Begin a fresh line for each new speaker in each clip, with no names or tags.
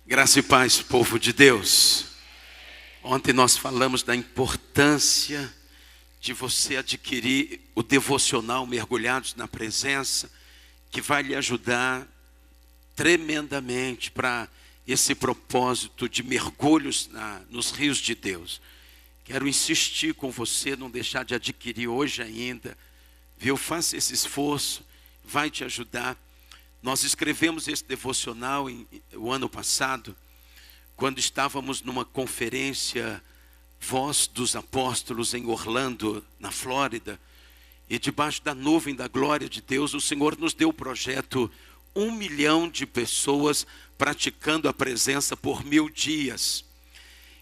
Graça e paz, povo de Deus. Ontem nós falamos da importância de você adquirir o devocional Mergulhados na Presença, que vai lhe ajudar tremendamente para esse propósito de mergulhos nos rios de Deus. Quero insistir com você, não deixar de adquirir hoje ainda, viu? Faça esse esforço, vai te ajudar. Nós escrevemos esse devocional o ano passado, quando estávamos numa conferência Voz dos Apóstolos em Orlando, na Flórida, e debaixo da nuvem da glória de Deus, o Senhor nos deu o projeto 1 milhão de pessoas praticando a presença por 1000 dias.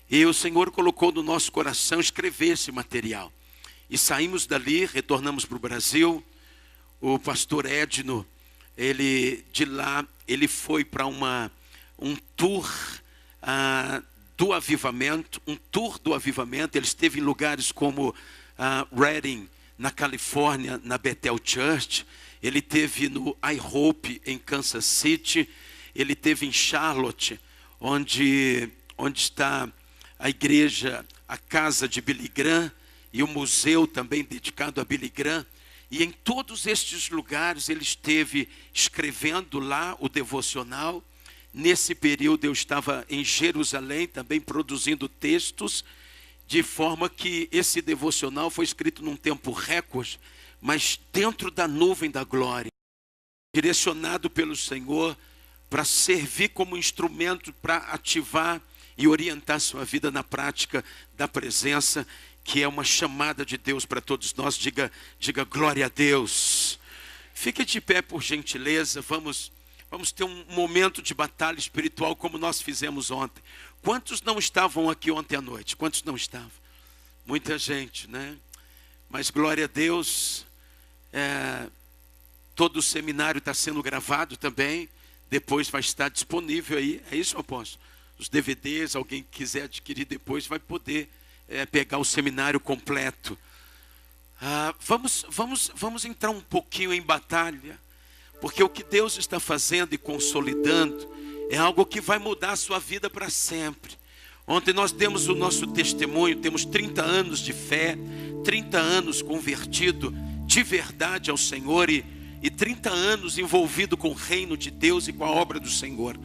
E o Senhor colocou no nosso coração escrever esse material. E saímos dali, retornamos para o Brasil. O pastor Edno, ele foi para um tour do avivamento, Ele esteve em lugares como Redding, na Califórnia, na Bethel Church. Ele esteve no iHope, em Kansas City. Ele esteve em Charlotte, onde está a igreja, a casa de Billy Graham, e o museu também dedicado a Billy Graham. E em todos estes lugares ele esteve escrevendo lá o devocional. Nesse período eu estava em Jerusalém também produzindo textos, de forma que esse devocional foi escrito num tempo recorde, mas dentro da nuvem da glória, direcionado pelo Senhor para servir como instrumento para ativar e orientar sua vida na prática da presença, que é uma chamada de Deus para todos nós. Diga glória a Deus. Fique de pé, por gentileza. Vamos ter um momento de batalha espiritual como nós fizemos ontem. Quantos não estavam aqui ontem à noite? Quantos não estavam? Muita gente, né? Mas glória a Deus. Todo o seminário está sendo gravado também. Depois vai estar disponível aí. É isso, apóstolo? Os DVDs, alguém que quiser adquirir depois vai poder pegar o seminário completo. Vamos entrar um pouquinho em batalha, porque o que Deus está fazendo e consolidando é algo que vai mudar a sua vida para sempre. Ontem nós demos o nosso testemunho, temos 30 anos de fé, 30 anos convertido de verdade ao Senhor e 30 anos envolvido com o reino de Deus e com a obra do Senhor.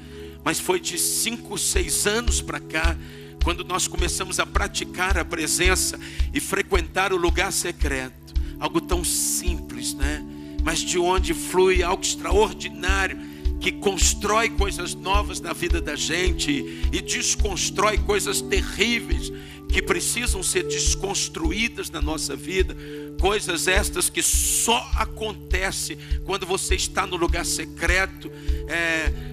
Mas foi de 5, 6 anos para cá, quando nós começamos a praticar a presença e frequentar o lugar secreto. Algo tão simples, né? Mas de onde flui algo extraordinário, que constrói coisas novas na vida da gente e desconstrói coisas terríveis que precisam ser desconstruídas na nossa vida. Coisas estas que só acontecem quando você está no lugar secreto,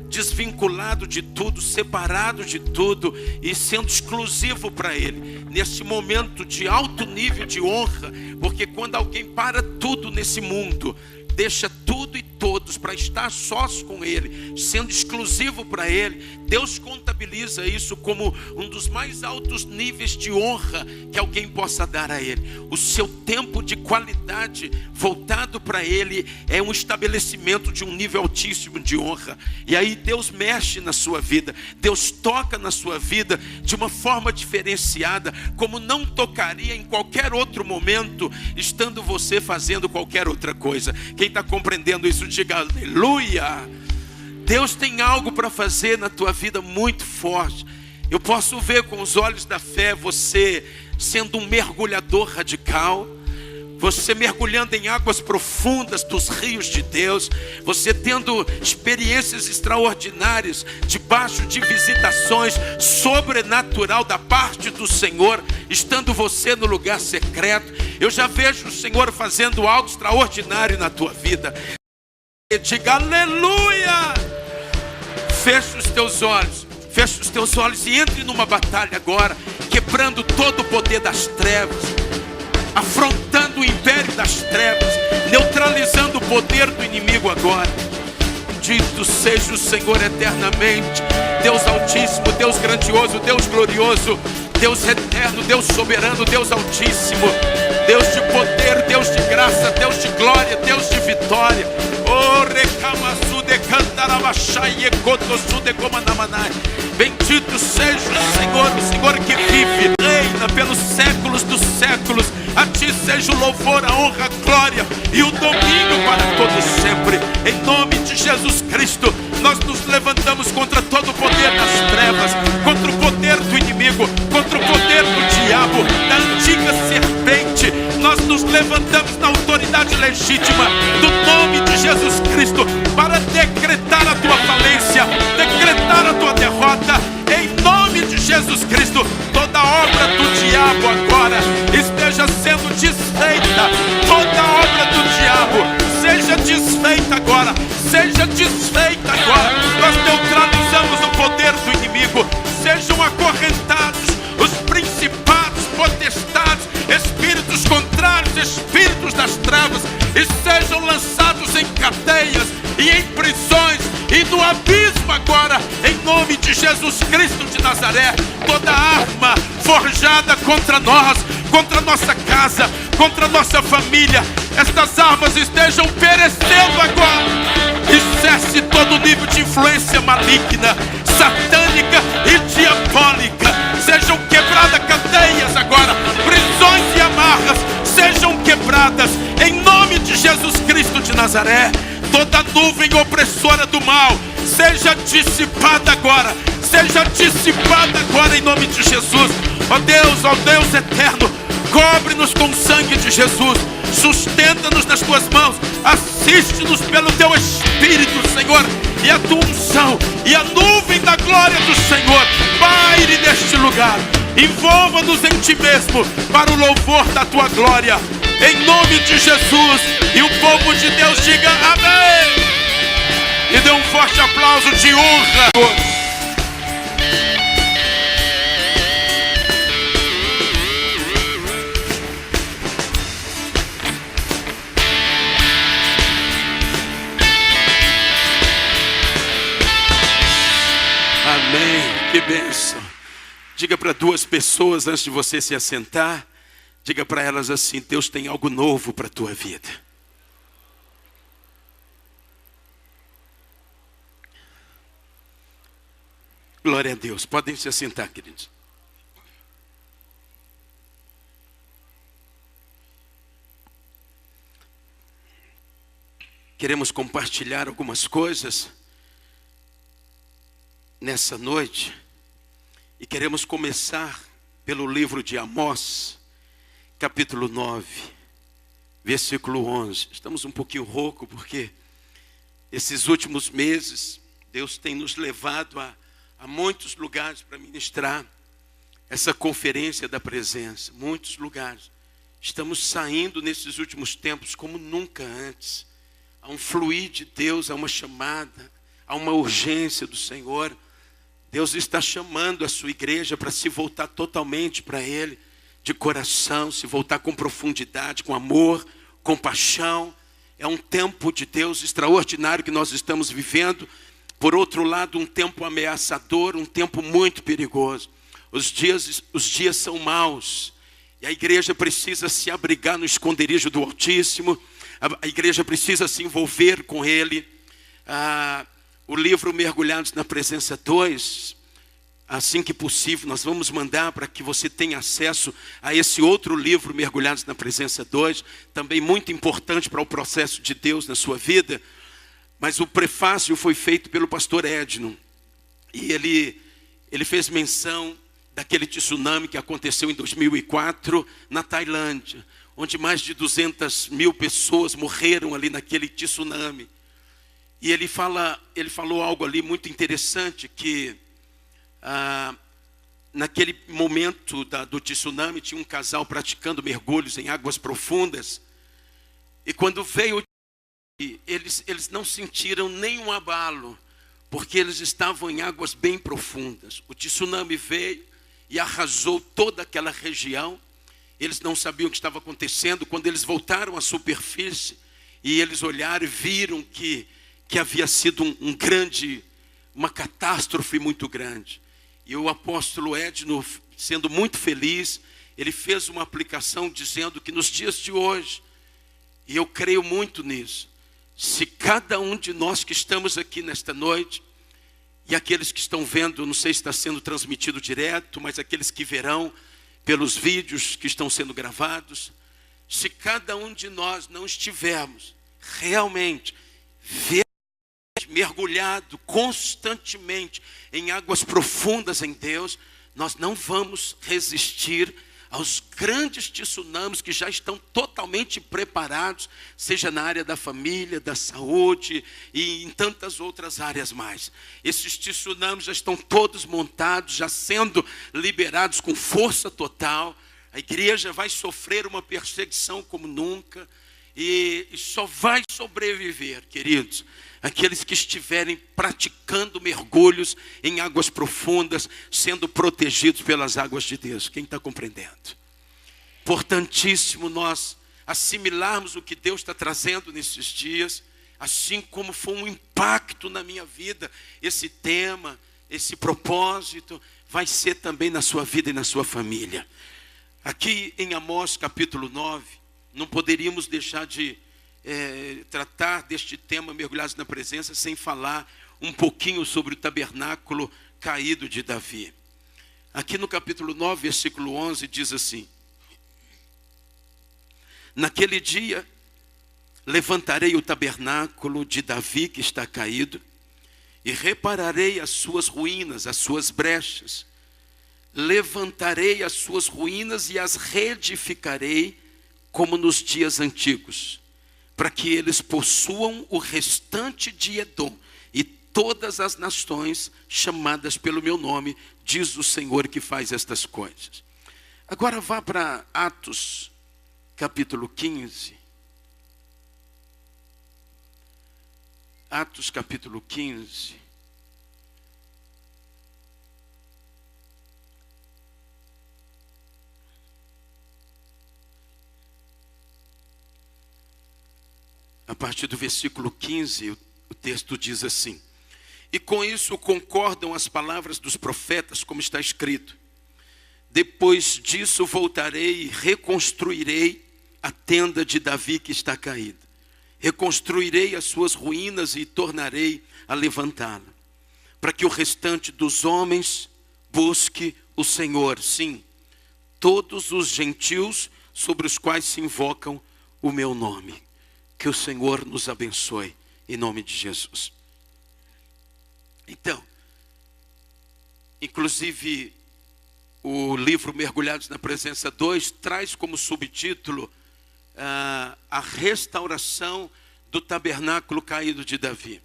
desvinculado de tudo, separado de tudo e sendo exclusivo para Ele. Nesse momento de alto nível de honra, porque quando alguém para tudo nesse mundo, deixa tudo e todos para estar sós com Ele, sendo exclusivo para Ele, Deus contabiliza isso como um dos mais altos níveis de honra que alguém possa dar a Ele. O seu tempo de qualidade voltado para Ele é um estabelecimento de um nível altíssimo de honra. E aí Deus mexe na sua vida, Deus toca na sua vida de uma forma diferenciada, como não tocaria em qualquer outro momento, estando você fazendo qualquer outra coisa. Quem está compreendendo isso, diga aleluia. Deus tem algo para fazer na tua vida muito forte. Eu posso ver com os olhos da fé você sendo um mergulhador radical, você mergulhando em águas profundas dos rios de Deus, você tendo experiências extraordinárias debaixo de visitações sobrenatural da parte do Senhor, estando você no lugar secreto. Eu já vejo o Senhor fazendo algo extraordinário na tua vida. Diga aleluia. Feche os teus olhos e entre numa batalha agora, quebrando todo o poder das trevas, afrontando o império das trevas, neutralizando o poder do inimigo agora. Bendito seja o Senhor eternamente, Deus altíssimo, Deus grandioso, Deus glorioso, Deus eterno, Deus soberano, Deus altíssimo, Deus de poder, Deus de graça, Deus de glória, Deus de vitória. Oh, recamaçu de canta. Bendito seja o Senhor que vive, reina pelos séculos dos séculos. A ti seja o louvor, a honra, a glória e o domínio para todos sempre. Em nome de Jesus Cristo, nós nos levantamos contra todo o poder das trevas, contra o poder do inimigo, contra o poder do diabo, da antiga serpente. Nós nos levantamos na autoridade legítima do nome de Jesus Cristo para decretar a tua falência, decretar a tua derrota. Em nome de Jesus Cristo, toda obra do diabo agora esteja sendo desfeita. Toda obra do diabo seja desfeita agora. Seja desfeita agora. Nós neutralizamos o poder do inimigo. Sejam acorrentados os principados, potestades, espíritos contrários, espíritos das trevas, e sejam lançados em cadeias e em prisões e no abismo agora, em nome de Jesus Cristo de Nazaré. Toda arma forjada contra nós, contra nossa casa, contra nossa família, estas armas estejam perecendo agora, e cesse todo nível de influência maligna, satânica e diabólica. Sejam quebradas cadeias agora, prisões e amarras sejam quebradas em nome de Jesus Cristo de Nazaré. Toda nuvem opressora do mal seja dissipada agora, seja dissipada agora em nome de Jesus. Ó Deus eterno, cobre-nos com o sangue de Jesus, sustenta-nos nas tuas mãos, assiste-nos pelo teu Espírito, Senhor, e a tua unção e a nuvem da glória do Senhor paire neste lugar. Envolva-nos em ti mesmo para o louvor da tua glória, em nome de Jesus. E o povo de Deus diga amém, e dê um forte aplauso de honra. Amém, que bênção. Diga para duas pessoas antes de você se assentar, diga para elas assim: Deus tem algo novo para a tua vida. Glória a Deus. Podem se assentar, queridos. Queremos compartilhar algumas coisas nessa noite. E queremos começar pelo livro de Amós, capítulo 9, versículo 11. Estamos um pouquinho rouco porque esses últimos meses Deus tem nos levado a muitos lugares para ministrar essa conferência da presença. Muitos lugares. Estamos saindo nesses últimos tempos como nunca antes. Há um fluir de Deus, há uma chamada, há uma urgência do Senhor. Deus está chamando a sua igreja para se voltar totalmente para Ele, de coração, se voltar com profundidade, com amor, com paixão. É um tempo de Deus extraordinário que nós estamos vivendo. Por outro lado, um tempo ameaçador, um tempo muito perigoso. Os dias são maus e a igreja precisa se abrigar no esconderijo do Altíssimo. A igreja precisa se envolver com Ele. O livro Mergulhados na Presença 2, assim que possível, nós vamos mandar para que você tenha acesso a esse outro livro, Mergulhados na Presença 2, também muito importante para o processo de Deus na sua vida. Mas o prefácio foi feito pelo pastor Edno, e ele fez menção daquele tsunami que aconteceu em 2004 na Tailândia, onde mais de 200 mil pessoas morreram ali naquele tsunami. E ele falou algo ali muito interessante, que naquele momento do tsunami tinha um casal praticando mergulhos em águas profundas. E quando veio, eles não sentiram nenhum abalo, porque eles estavam em águas bem profundas. O tsunami veio e arrasou toda aquela região. Eles não sabiam o que estava acontecendo. Quando eles voltaram à superfície e eles olharam e viram que havia sido uma catástrofe muito grande. E o apóstolo Edno, sendo muito feliz, ele fez uma aplicação dizendo que nos dias de hoje, e eu creio muito nisso, se cada um de nós que estamos aqui nesta noite, e aqueles que estão vendo, não sei se está sendo transmitido direto, mas aqueles que verão pelos vídeos que estão sendo gravados, se cada um de nós não estivermos realmente mergulhado constantemente em águas profundas em Deus, nós não vamos resistir aos grandes tsunamis que já estão totalmente preparados, seja na área da família, da saúde e em tantas outras áreas mais. Esses tsunamis já estão todos montados, já sendo liberados com força total. A igreja vai sofrer uma perseguição como nunca e só vai sobreviver, queridos, aqueles que estiverem praticando mergulhos em águas profundas, sendo protegidos pelas águas de Deus. Quem está compreendendo? Importantíssimo nós assimilarmos o que Deus está trazendo nesses dias, assim como foi um impacto na minha vida, esse tema, esse propósito, vai ser também na sua vida e na sua família. Aqui em Amós capítulo 9, não poderíamos deixar de tratar deste tema, mergulhados na presença, sem falar um pouquinho sobre o tabernáculo caído de Davi. Aqui no capítulo 9, versículo 11, diz assim: naquele dia levantarei o tabernáculo de Davi que está caído, e repararei as suas ruínas, as suas brechas. Levantarei as suas ruínas e as reedificarei como nos dias antigos, para que eles possuam o restante de Edom e todas as nações chamadas pelo meu nome, diz o Senhor que faz estas coisas. Agora vá para Atos, capítulo 15. Atos, capítulo 15. A partir do versículo 15, o texto diz assim: e com isso concordam as palavras dos profetas, como está escrito: depois disso voltarei e reconstruirei a tenda de Davi que está caída. Reconstruirei as suas ruínas e tornarei a levantá-la, para que o restante dos homens busque o Senhor, sim, todos os gentios sobre os quais se invocam o meu nome. Que o Senhor nos abençoe, em nome de Jesus. Então, inclusive, o livro Mergulhados na Presença 2 traz como subtítulo a restauração do tabernáculo caído de Davi.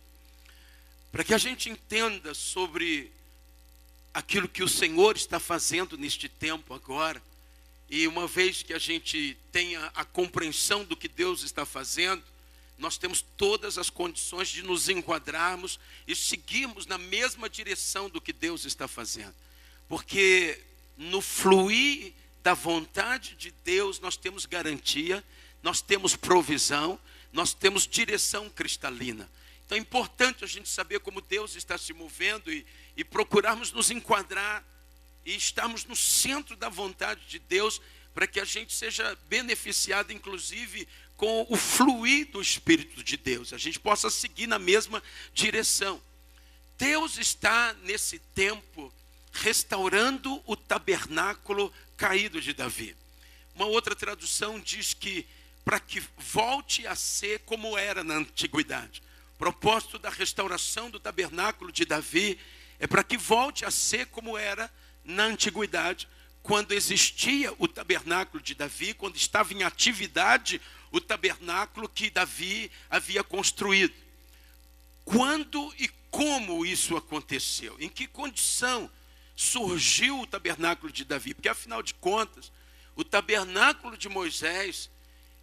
Para que a gente entenda sobre aquilo que o Senhor está fazendo neste tempo agora, e uma vez que a gente tenha a compreensão do que Deus está fazendo, nós temos todas as condições de nos enquadrarmos e seguirmos na mesma direção do que Deus está fazendo. Porque no fluir da vontade de Deus nós temos garantia, nós temos provisão, nós temos direção cristalina. Então é importante a gente saber como Deus está se movendo e procurarmos nos enquadrar e estarmos no centro da vontade de Deus, para que a gente seja beneficiado, inclusive, com o fluir do Espírito de Deus. A gente possa seguir na mesma direção. Deus está, nesse tempo, restaurando o tabernáculo caído de Davi. Uma outra tradução diz que, para que volte a ser como era na antiguidade. O propósito da restauração do tabernáculo de Davi é para que volte a ser como era na antiguidade, quando existia o tabernáculo de Davi, quando estava em atividade o tabernáculo que Davi havia construído. Quando e como isso aconteceu? Em que condição surgiu o tabernáculo de Davi? Porque, afinal de contas, o tabernáculo de Moisés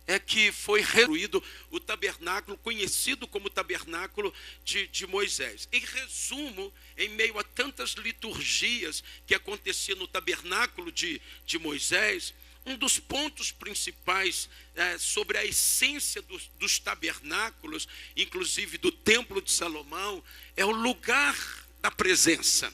é que foi reconstruído, o tabernáculo conhecido como tabernáculo de Moisés. Em resumo, em meio a tantas liturgias que aconteciam no tabernáculo de Moisés, um dos pontos principais sobre a essência dos tabernáculos, inclusive do templo de Salomão, é o lugar da presença,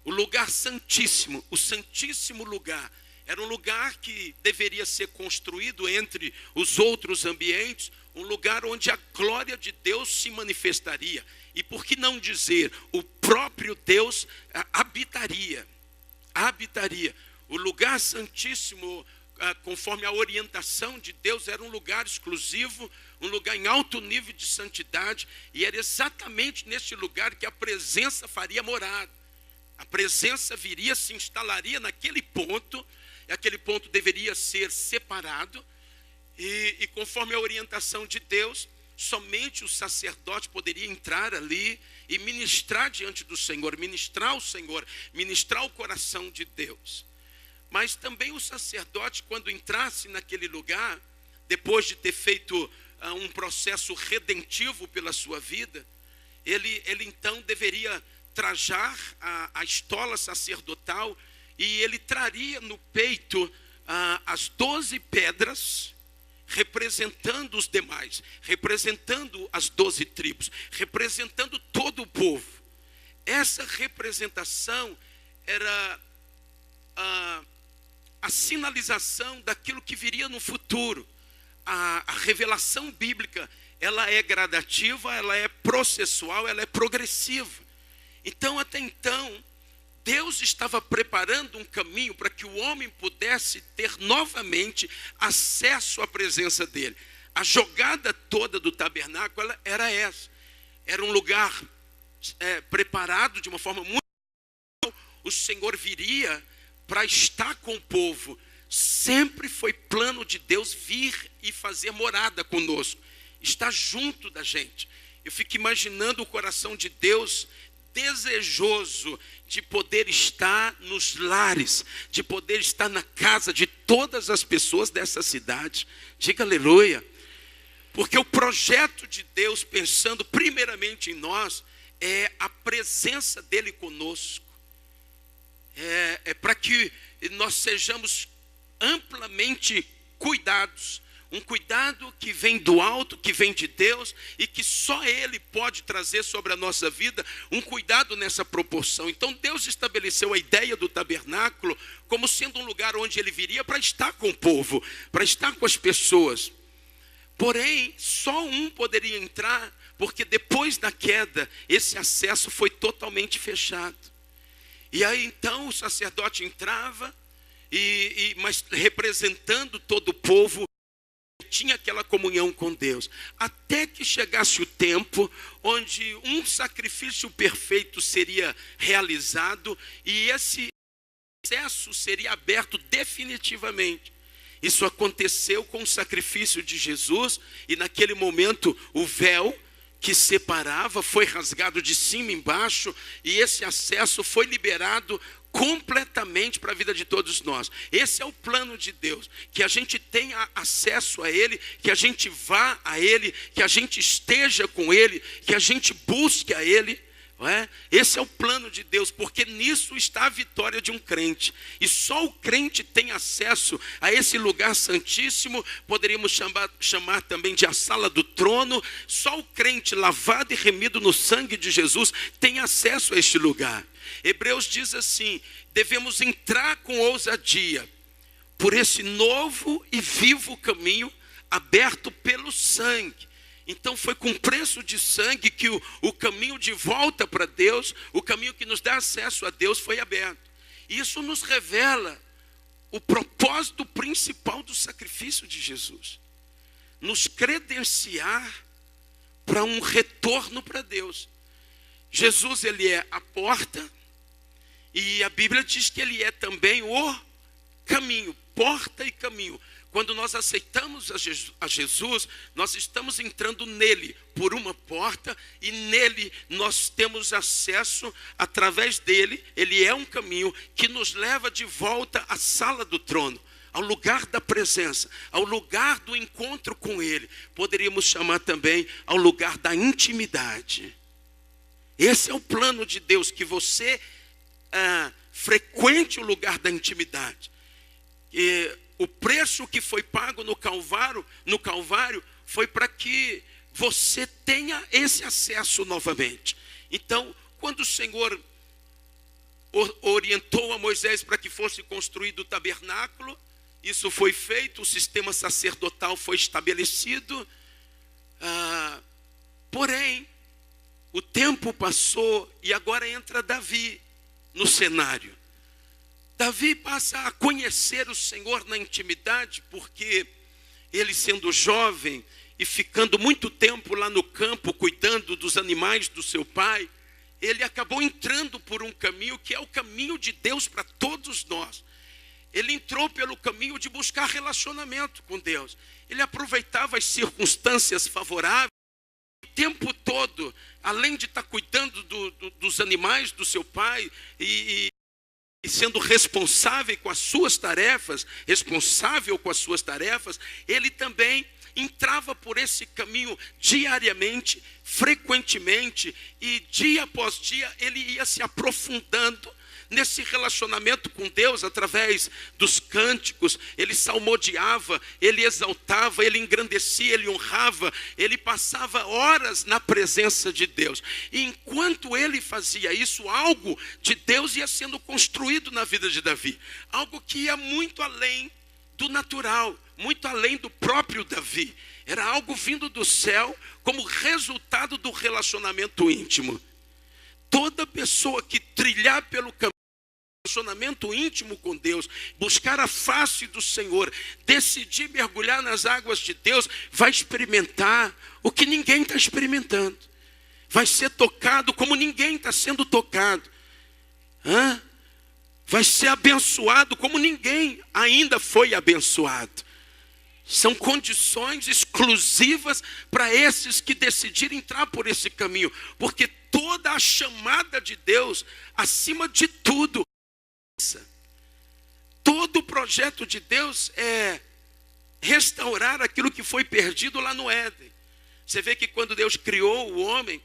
o lugar santíssimo, o santíssimo lugar. Era um lugar que deveria ser construído entre os outros ambientes, um lugar onde a glória de Deus se manifestaria. E por que não dizer, o próprio Deus habitaria. O lugar santíssimo, conforme a orientação de Deus, era um lugar exclusivo, um lugar em alto nível de santidade, e era exatamente neste lugar que a presença faria morada. A presença viria, se instalaria naquele ponto, e aquele ponto deveria ser separado, e conforme a orientação de Deus, somente o sacerdote poderia entrar ali e ministrar diante do Senhor, ministrar o Senhor, ministrar o coração de Deus. Mas também o sacerdote, quando entrasse naquele lugar, depois de ter feito um processo redentivo pela sua vida, ele então deveria trajar a estola sacerdotal, e ele traria no peito as 12 pedras, representando os demais, representando as 12 tribos, representando todo o povo. Essa representação era a sinalização daquilo que viria no futuro. A revelação bíblica, ela é gradativa, ela é processual, ela é progressiva. Então, até então, Deus estava preparando um caminho para que o homem pudesse ter novamente acesso à presença dele. A jogada toda do tabernáculo era essa. Era um lugar preparado de uma forma muito... O Senhor viria para estar com o povo. Sempre foi plano de Deus vir e fazer morada conosco, estar junto da gente. Eu fico imaginando o coração de Deus desejoso de poder estar nos lares, de poder estar na casa de todas as pessoas dessa cidade. Diga aleluia. Porque o projeto de Deus, pensando primeiramente em nós, é a presença dele conosco. É para que nós sejamos amplamente cuidados. Um cuidado que vem do alto, que vem de Deus, e que só Ele pode trazer sobre a nossa vida um cuidado nessa proporção. Então Deus estabeleceu a ideia do tabernáculo como sendo um lugar onde Ele viria para estar com o povo, para estar com as pessoas. Porém, só um poderia entrar, porque depois da queda, esse acesso foi totalmente fechado. E aí então o sacerdote entrava, mas representando todo o povo, tinha aquela comunhão com Deus, até que chegasse o tempo onde um sacrifício perfeito seria realizado e esse acesso seria aberto definitivamente. Isso aconteceu com o sacrifício de Jesus, e naquele momento o véu que separava foi rasgado de cima e embaixo, e esse acesso foi liberado completamente para a vida de todos nós. Esse é o plano de Deus, que a gente tenha acesso a Ele, que a gente vá a Ele, que a gente esteja com Ele, que a gente busque a Ele. Não é? Esse é o plano de Deus, porque nisso está a vitória de um crente. E só o crente tem acesso a esse lugar santíssimo, poderíamos chamar também de a sala do trono. Só o crente lavado e remido no sangue de Jesus tem acesso a este lugar. Hebreus diz assim: devemos entrar com ousadia por esse novo e vivo caminho aberto pelo sangue. Então foi com preço de sangue que o caminho de volta para Deus, o caminho que nos dá acesso a Deus foi aberto. Isso nos revela o propósito principal do sacrifício de Jesus: nos credenciar para um retorno para Deus. Jesus, ele é a porta, e a Bíblia diz que ele é também o caminho, porta e caminho. Quando nós aceitamos a Jesus, nós estamos entrando nele por uma porta, e nele nós temos acesso através dele. Ele é um caminho que nos leva de volta à sala do trono, ao lugar da presença, ao lugar do encontro com ele. Poderíamos chamar também ao lugar da intimidade. Esse é o plano de Deus, que você frequente o lugar da intimidade. O preço que foi pago no Calvário foi para que você tenha esse acesso novamente. Então, quando o Senhor orientou a Moisés para que fosse construído o tabernáculo. Isso foi feito, o sistema sacerdotal foi estabelecido. Porém, o tempo passou e agora entra Davi no cenário. Davi passa a conhecer o Senhor na intimidade, porque ele, sendo jovem e ficando muito tempo lá no campo, cuidando dos animais do seu pai, ele acabou entrando por um caminho que é o caminho de Deus para todos nós. Ele entrou pelo caminho de buscar relacionamento com Deus. Ele aproveitava as circunstâncias favoráveis. O tempo todo, além de estar cuidando dos animais do seu pai e sendo responsável com as suas tarefas, ele também entrava por esse caminho diariamente, frequentemente, e dia após dia ele ia se aprofundando nesse relacionamento com Deus através dos cânticos. Ele salmodiava, ele exaltava, ele engrandecia, ele honrava, ele passava horas na presença de Deus. E enquanto ele fazia isso, algo de Deus ia sendo construído na vida de Davi. Algo que ia muito além do natural, muito além do próprio Davi. Era algo vindo do céu como resultado do relacionamento íntimo. Toda pessoa que trilhar pelo caminho do relacionamento íntimo com Deus, buscar a face do Senhor, decidir mergulhar nas águas de Deus, vai experimentar o que ninguém está experimentando. Vai ser tocado como ninguém está sendo tocado. Vai ser abençoado como ninguém ainda foi abençoado. São condições exclusivas para esses que decidirem entrar por esse caminho. Porque toda a chamada de Deus, acima de tudo, todo o projeto de Deus é restaurar aquilo que foi perdido lá no Éden. Você vê que quando Deus criou o homem,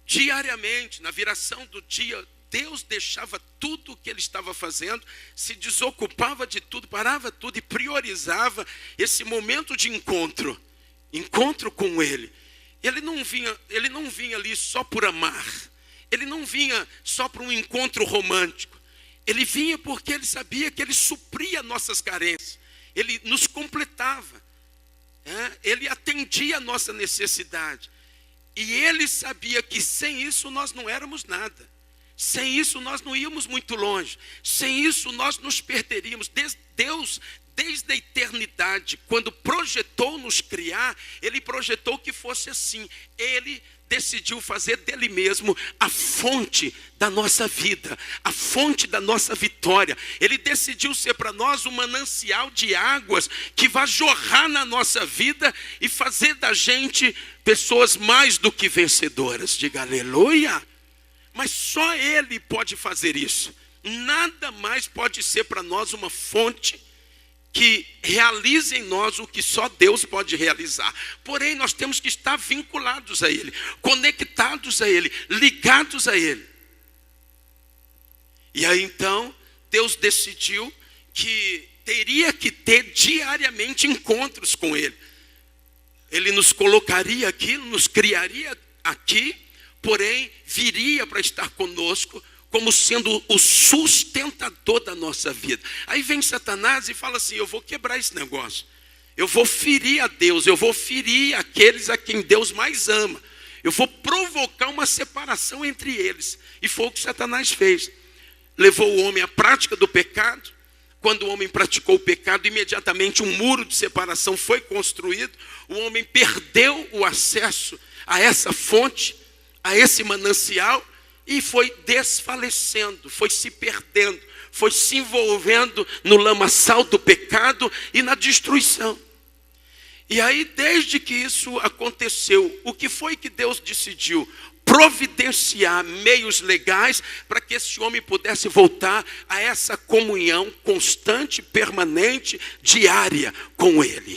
diariamente, na viração do dia, Deus deixava tudo o que ele estava fazendo, se desocupava de tudo, parava tudo e priorizava esse momento de encontro com ele. Ele não vinha ali só por amar, ele não vinha só para um encontro romântico, ele vinha porque ele sabia que ele supria nossas carências, ele nos completava, ele atendia a nossa necessidade, e ele sabia que sem isso nós não éramos nada. Sem isso nós não íamos muito longe. Sem isso nós nos perderíamos. Deus, desde a eternidade, quando projetou nos criar, ele projetou que fosse assim. Ele decidiu fazer dele mesmo a fonte da nossa vida, a fonte da nossa vitória. Ele decidiu ser para nós um manancial de águas que vai jorrar na nossa vida e fazer da gente pessoas mais do que vencedoras. Diga aleluia. Mas só ele pode fazer isso. Nada mais pode ser para nós uma fonte que realize em nós o que só Deus pode realizar. Porém, nós temos que estar vinculados a ele, conectados a ele, ligados a ele. E aí então, Deus decidiu que teria que ter diariamente encontros com ele. Ele nos colocaria aqui, nos criaria aqui, porém, viria para estar conosco como sendo o sustentador da nossa vida. Aí vem Satanás e fala assim: eu vou quebrar esse negócio. Eu vou ferir a Deus, eu vou ferir aqueles a quem Deus mais ama. Eu vou provocar uma separação entre eles. E foi o que Satanás fez. Levou o homem à prática do pecado. Quando o homem praticou o pecado, imediatamente um muro de separação foi construído. O homem perdeu o acesso a essa fonte, a esse manancial, e foi desfalecendo, foi se perdendo, foi se envolvendo no lamaçal do pecado e na destruição. E aí, desde que isso aconteceu, o que foi que Deus decidiu? Providenciar meios legais para que esse homem pudesse voltar a essa comunhão constante, permanente, diária com ele.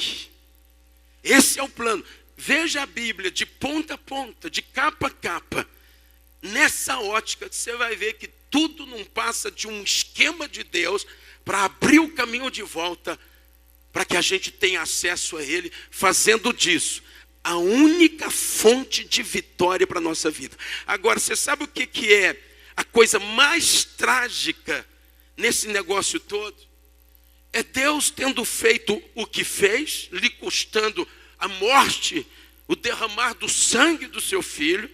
Esse é o plano. Veja a Bíblia de ponta a ponta, de capa a capa. Nessa ótica, você vai ver que tudo não passa de um esquema de Deus para abrir o caminho de volta, para que a gente tenha acesso a ele, fazendo disso a única fonte de vitória para a nossa vida. Agora, você sabe o que é a coisa mais trágica nesse negócio todo é Deus tendo feito o que fez, lhe custando a morte, o derramar do sangue do seu filho,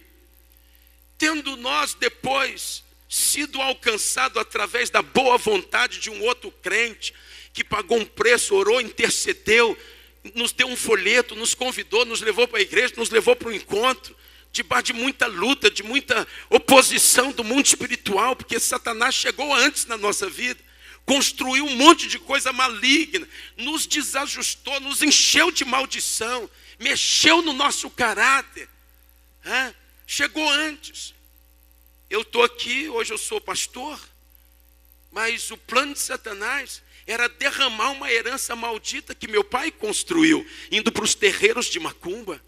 tendo nós depois sido alcançado através da boa vontade de um outro crente, que pagou um preço, orou, intercedeu, nos deu um folheto, nos convidou, nos levou para a igreja, nos levou para o encontro, debaixo de muita luta, de muita oposição do mundo espiritual, porque Satanás chegou antes na nossa vida, construiu um monte de coisa maligna, nos desajustou, nos encheu de maldição, mexeu no nosso caráter, chegou antes. Eu estou aqui, hoje eu sou pastor, mas o plano de Satanás era derramar uma herança maldita que meu pai construiu, indo para os terreiros de macumba.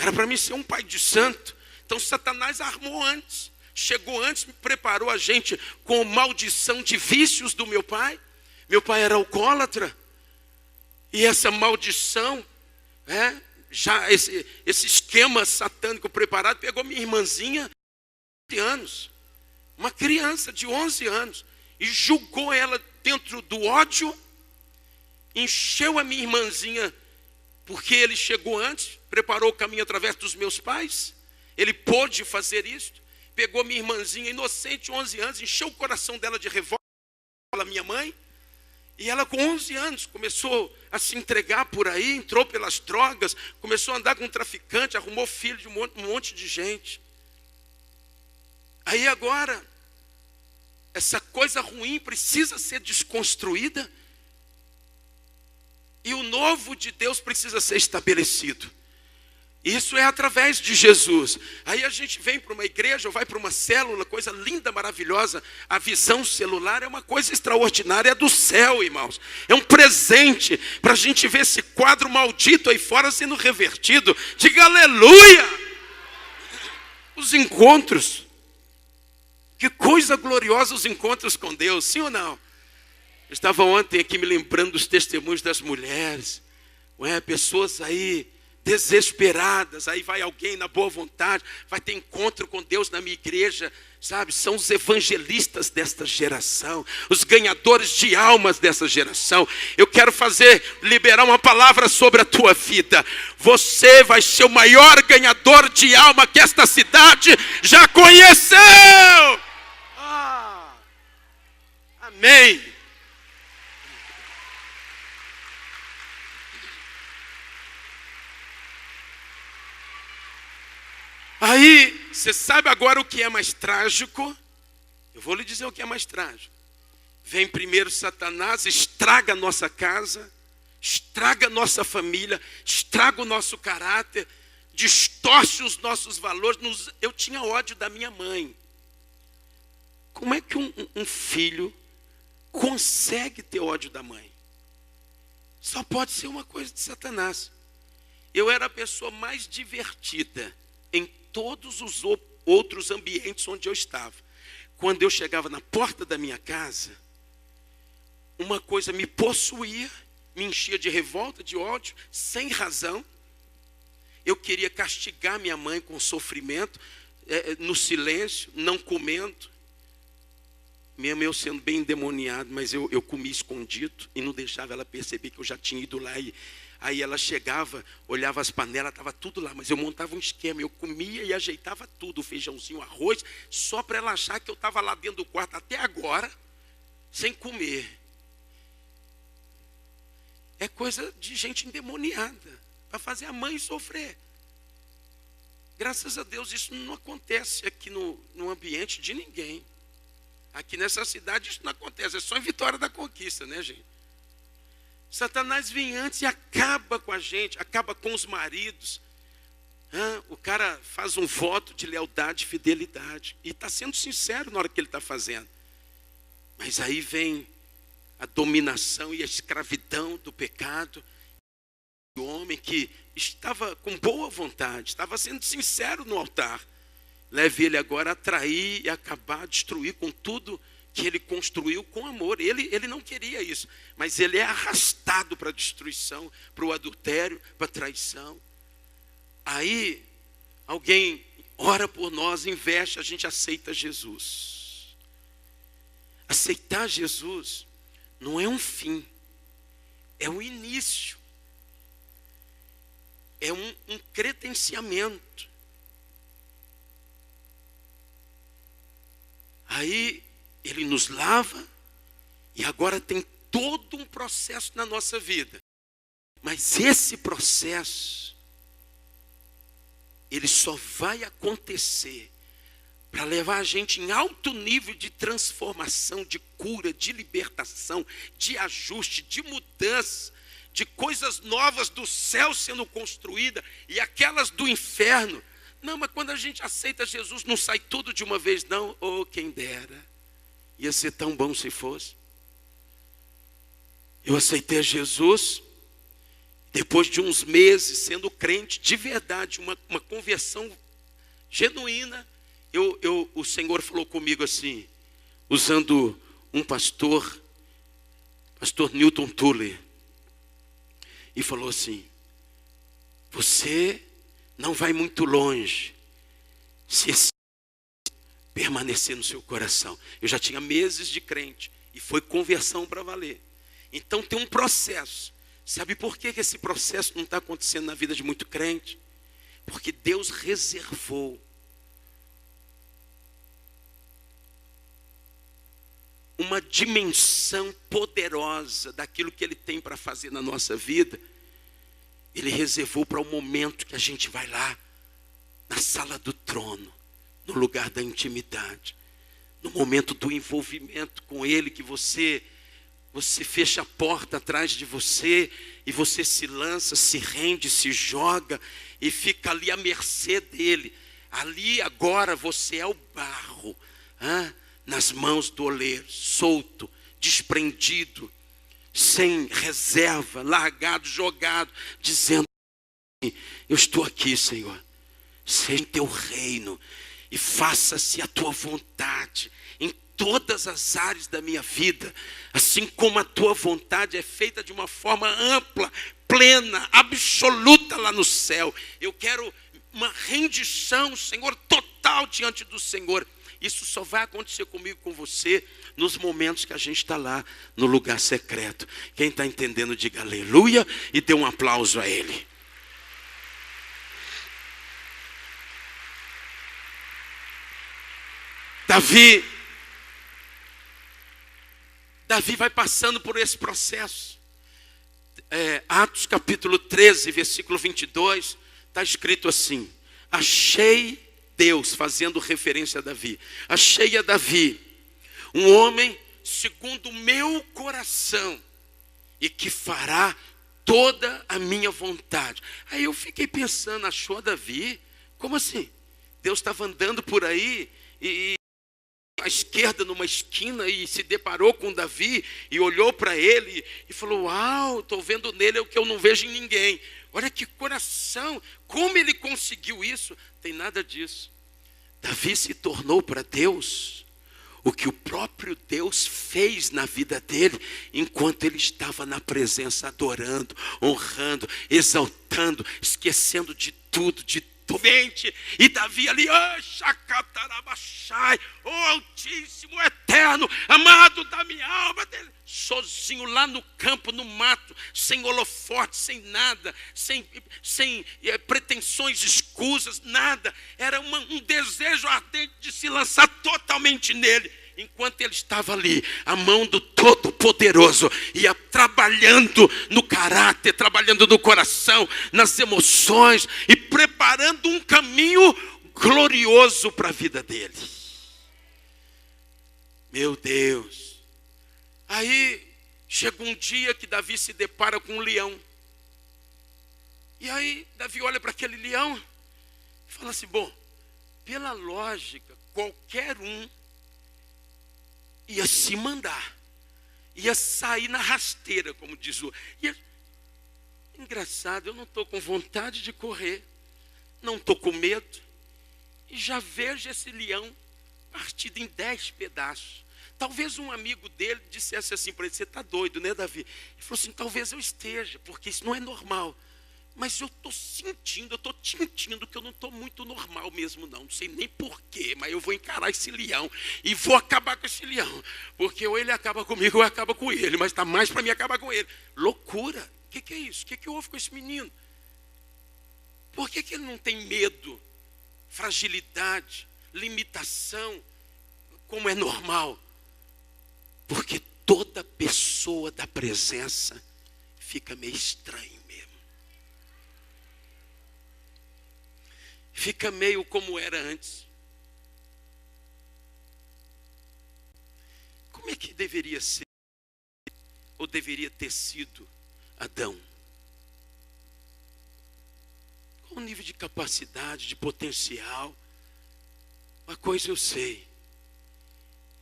Era para mim ser um pai de santo. Então Satanás armou antes, chegou antes, me preparou a gente com maldição de vícios do meu pai. Meu pai era alcoólatra. E essa maldição, já esse esquema satânico preparado, pegou minha irmãzinha de 11 anos, uma criança de 11 anos, e julgou ela dentro do ódio, encheu a minha irmãzinha, porque ele chegou antes, preparou o caminho através dos meus pais, ele pôde fazer isso, pegou minha irmãzinha inocente, 11 anos, encheu o coração dela de revolta pela minha mãe, e ela com 11 anos começou a se entregar por aí, entrou pelas drogas, começou a andar com um traficante, arrumou filho de um monte de gente. Aí agora, essa coisa ruim precisa ser desconstruída e o novo de Deus precisa ser estabelecido. Isso é através de Jesus. Aí a gente vem para uma igreja ou vai para uma célula, coisa linda, maravilhosa. A visão celular é uma coisa extraordinária, é do céu, irmãos. É um presente para a gente ver esse quadro maldito aí fora sendo revertido. Diga aleluia! Os encontros. Que coisa gloriosa os encontros com Deus, sim ou não? Eu estava ontem aqui me lembrando dos testemunhos das mulheres. Pessoas aí desesperadas, aí vai alguém na boa vontade, vai ter encontro com Deus na minha igreja, sabe? São os evangelistas desta geração, os ganhadores de almas dessa geração. Eu quero liberar uma palavra sobre a tua vida. Você vai ser o maior ganhador de alma que esta cidade já conheceu. Amém. Aí, você sabe agora o que é mais trágico? Eu vou lhe dizer o que é mais trágico. Vem primeiro Satanás, estraga a nossa casa, estraga a nossa família, estraga o nosso caráter, distorce os nossos valores. Eu tinha ódio da minha mãe. Como é que um filho consegue ter ódio da mãe? Só pode ser uma coisa de Satanás. Eu era a pessoa mais divertida em todos os outros ambientes onde eu estava. Quando eu chegava na porta da minha casa, uma coisa me possuía, me enchia de revolta, de ódio, sem razão. Eu queria castigar minha mãe com sofrimento, no silêncio, não comendo. Mesmo eu sendo bem endemoniado, mas eu comia escondido e não deixava ela perceber que eu já tinha ido lá. Aí ela chegava, olhava as panelas, estava tudo lá, mas eu montava um esquema, eu comia e ajeitava tudo, o feijãozinho, o arroz, só para ela achar que eu estava lá dentro do quarto até agora, sem comer. É coisa de gente endemoniada, para fazer a mãe sofrer. Graças a Deus isso não acontece aqui no ambiente de ninguém. Aqui nessa cidade isso não acontece, é só em Vitória da Conquista, né, gente? Satanás vem antes e acaba com a gente, acaba com os maridos. O cara faz um voto de lealdade e fidelidade. E está sendo sincero na hora que ele está fazendo. Mas aí vem a dominação e a escravidão do pecado. O homem que estava com boa vontade, estava sendo sincero no altar. Leve ele agora a trair e acabar, destruir com tudo que ele construiu com amor. Ele não queria isso, mas ele é arrastado para a destruição, para o adultério, para a traição. Aí alguém ora por nós, investe, a gente aceita Jesus. Aceitar Jesus não é um fim, é um início, é um credenciamento. Aí ele nos lava e agora tem todo um processo na nossa vida. Mas esse processo, ele só vai acontecer para levar a gente em alto nível de transformação, de cura, de libertação, de ajuste, de mudança, de coisas novas do céu sendo construídas e aquelas do inferno. Não, mas quando a gente aceita Jesus, não sai tudo de uma vez, não. Oh, quem dera. Ia ser tão bom se fosse. Eu aceitei Jesus, depois de uns meses sendo crente, de verdade, uma conversão genuína. O Senhor falou comigo assim, usando um pastor Newton Tuller, e falou assim: você não vai muito longe se esse permanecer no seu coração. Eu já tinha meses de crente e foi conversão para valer. Então tem um processo. Sabe por que esse processo não está acontecendo na vida de muito crente? Porque Deus reservou uma dimensão poderosa daquilo que Ele tem para fazer na nossa vida. Ele reservou para o momento que a gente vai lá, na sala do trono, no lugar da intimidade, no momento do envolvimento com Ele, que você fecha a porta atrás de você, e você se lança, se rende, se joga, e fica ali à mercê dEle. Ali agora você é o barro, nas mãos do oleiro, solto, desprendido, sem reserva, largado, jogado, dizendo: eu estou aqui, Senhor, seja em teu reino, e faça-se a tua vontade, em todas as áreas da minha vida, assim como a tua vontade é feita de uma forma ampla, plena, absoluta lá no céu. Eu quero uma rendição, Senhor, total diante do Senhor. Isso só vai acontecer comigo, com você, nos momentos que a gente está lá no lugar secreto. Quem está entendendo, diga aleluia e dê um aplauso a Ele. Davi vai passando por esse processo. Atos capítulo 13, versículo 22, está escrito assim: achei Deus, fazendo referência a Davi, achei a Davi um homem segundo o meu coração, e que fará toda a minha vontade. Aí eu fiquei pensando, achou Davi? Como assim? Deus estava andando por aí e à esquerda numa esquina e se deparou com Davi e olhou para ele e falou: uau, estou vendo nele o que eu não vejo em ninguém. Olha que coração, como ele conseguiu isso? Tem nada disso. Davi se tornou para Deus o que o próprio Deus fez na vida dele, enquanto ele estava na presença, adorando, honrando, exaltando, esquecendo de tudo, de mente. E Davi ali, o Altíssimo, Eterno, amado da minha alma, dele, sozinho lá no campo, no mato, sem holofote, sem nada, sem pretensões escusas, nada. Era um desejo ardente de se lançar totalmente nele. Enquanto ele estava ali, a mão do Todo-Poderoso ia trabalhando no caráter, trabalhando no coração, nas emoções, e preparando um caminho glorioso para a vida dele. Meu Deus. Aí chega um dia que Davi se depara com um leão. E aí Davi olha para aquele leão e fala assim: bom, pela lógica, qualquer um ia se mandar, ia sair na rasteira, como diz o... Engraçado, eu não estou com vontade de correr, não estou com medo, e já vejo esse leão partido em 10 pedaços. Talvez um amigo dele dissesse assim para ele: você está doido, né, Davi? Ele falou assim: talvez eu esteja, porque isso não é normal. Mas eu estou sentindo que eu não estou muito normal mesmo não. Não sei nem porquê, mas eu vou encarar esse leão e vou acabar com esse leão. Porque ou ele acaba comigo ou eu acabo com ele, mas está mais para mim acabar com ele. Loucura. O que é isso? O que houve com esse menino? Por que ele não tem medo, fragilidade, limitação, como é normal? Porque toda pessoa da presença fica meio estranho mesmo. Fica meio como era antes. Como é que deveria ser, ou deveria ter sido Adão? Qual o nível de capacidade, de potencial? Uma coisa eu sei,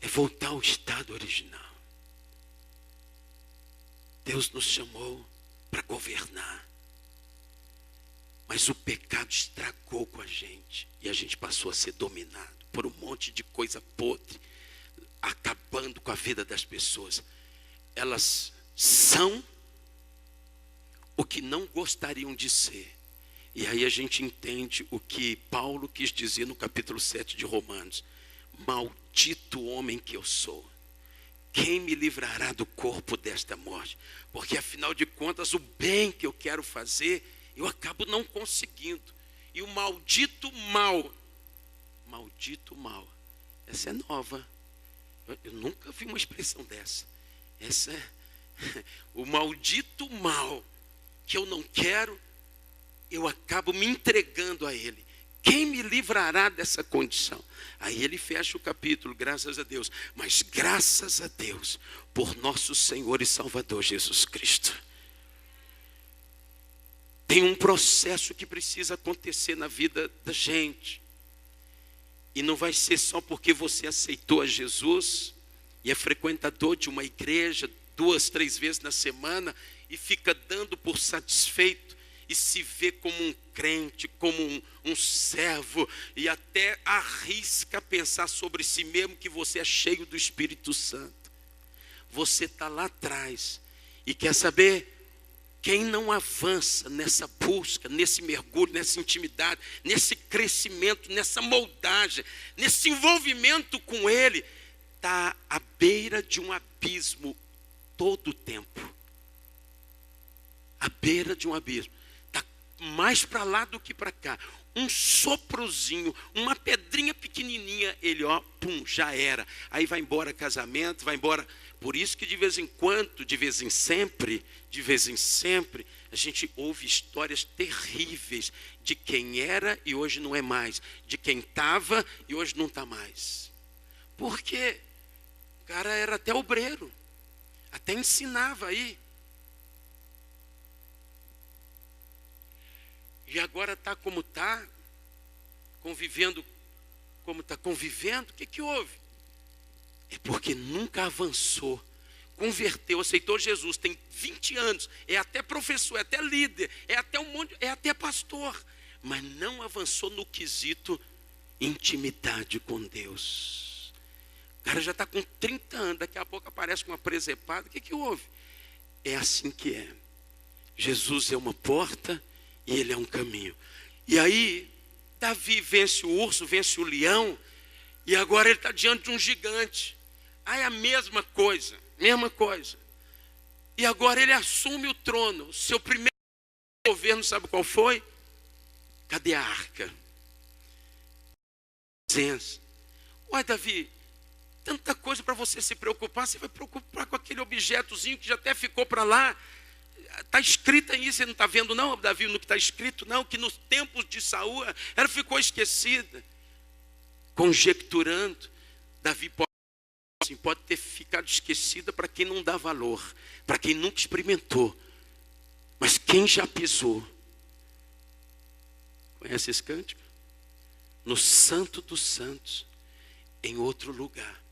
é voltar ao estado original. Deus nos chamou para governar. Mas o pecado estragou com a gente. E a gente passou a ser dominado por um monte de coisa podre, acabando com a vida das pessoas. Elas são o que não gostariam de ser. E aí a gente entende o que Paulo quis dizer no capítulo 7 de Romanos. Maldito homem que eu sou. Quem me livrará do corpo desta morte? Porque afinal de contas o bem que eu quero fazer, eu acabo não conseguindo. E o maldito mal. Essa é nova. Eu nunca vi uma expressão dessa. Essa é o maldito mal que eu não quero, eu acabo me entregando a ele. Quem me livrará dessa condição? Aí ele fecha o capítulo, graças a Deus. Mas graças a Deus, por nosso Senhor e Salvador Jesus Cristo. Tem um processo que precisa acontecer na vida da gente. E não vai ser só porque você aceitou a Jesus e é frequentador de uma igreja 2, 3 vezes na semana e fica dando por satisfeito e se vê como um crente, como um servo, e até arrisca pensar sobre si mesmo que você é cheio do Espírito Santo. Você está lá atrás e quer saber? Quem não avança nessa busca, nesse mergulho, nessa intimidade, nesse crescimento, nessa moldagem, nesse envolvimento com Ele, está à beira de um abismo todo o tempo. À beira de um abismo. Está mais para lá do que para cá. Um soprozinho, uma pedrinha pequenininha, ele pum, já era. Aí vai embora casamento, vai embora. Por isso que de vez em quando, de vez em sempre, a gente ouve histórias terríveis de quem era e hoje não é mais. De quem estava e hoje não está mais. Porque o cara era até obreiro, até ensinava aí. E agora está como está, convivendo como está convivendo. O que houve? É porque nunca avançou, converteu, aceitou Jesus, tem 20 anos, é até professor, é até líder, é até um monte, é até pastor, mas não avançou no quesito intimidade com Deus. O cara já está com 30 anos, daqui a pouco aparece com uma presepada. O que houve? É assim que é. Jesus é uma porta e ele é um caminho. E aí, Davi vence o urso, vence o leão, e agora ele está diante de um gigante. Aí a mesma coisa. E agora ele assume o trono. Seu primeiro governo, sabe qual foi? Cadê a arca? Ué, Davi, tanta coisa para você se preocupar. Você vai preocupar com aquele objetozinho que já até ficou para lá. Está escrito aí, você não está vendo não, Davi, no que está escrito? Não, que nos tempos de Saul ela ficou esquecida. Conjecturando, Davi pode ter ficado esquecida para quem não dá valor, para quem nunca experimentou. Mas quem já pisou? Conhece esse cântico? No Santo dos Santos, em outro lugar,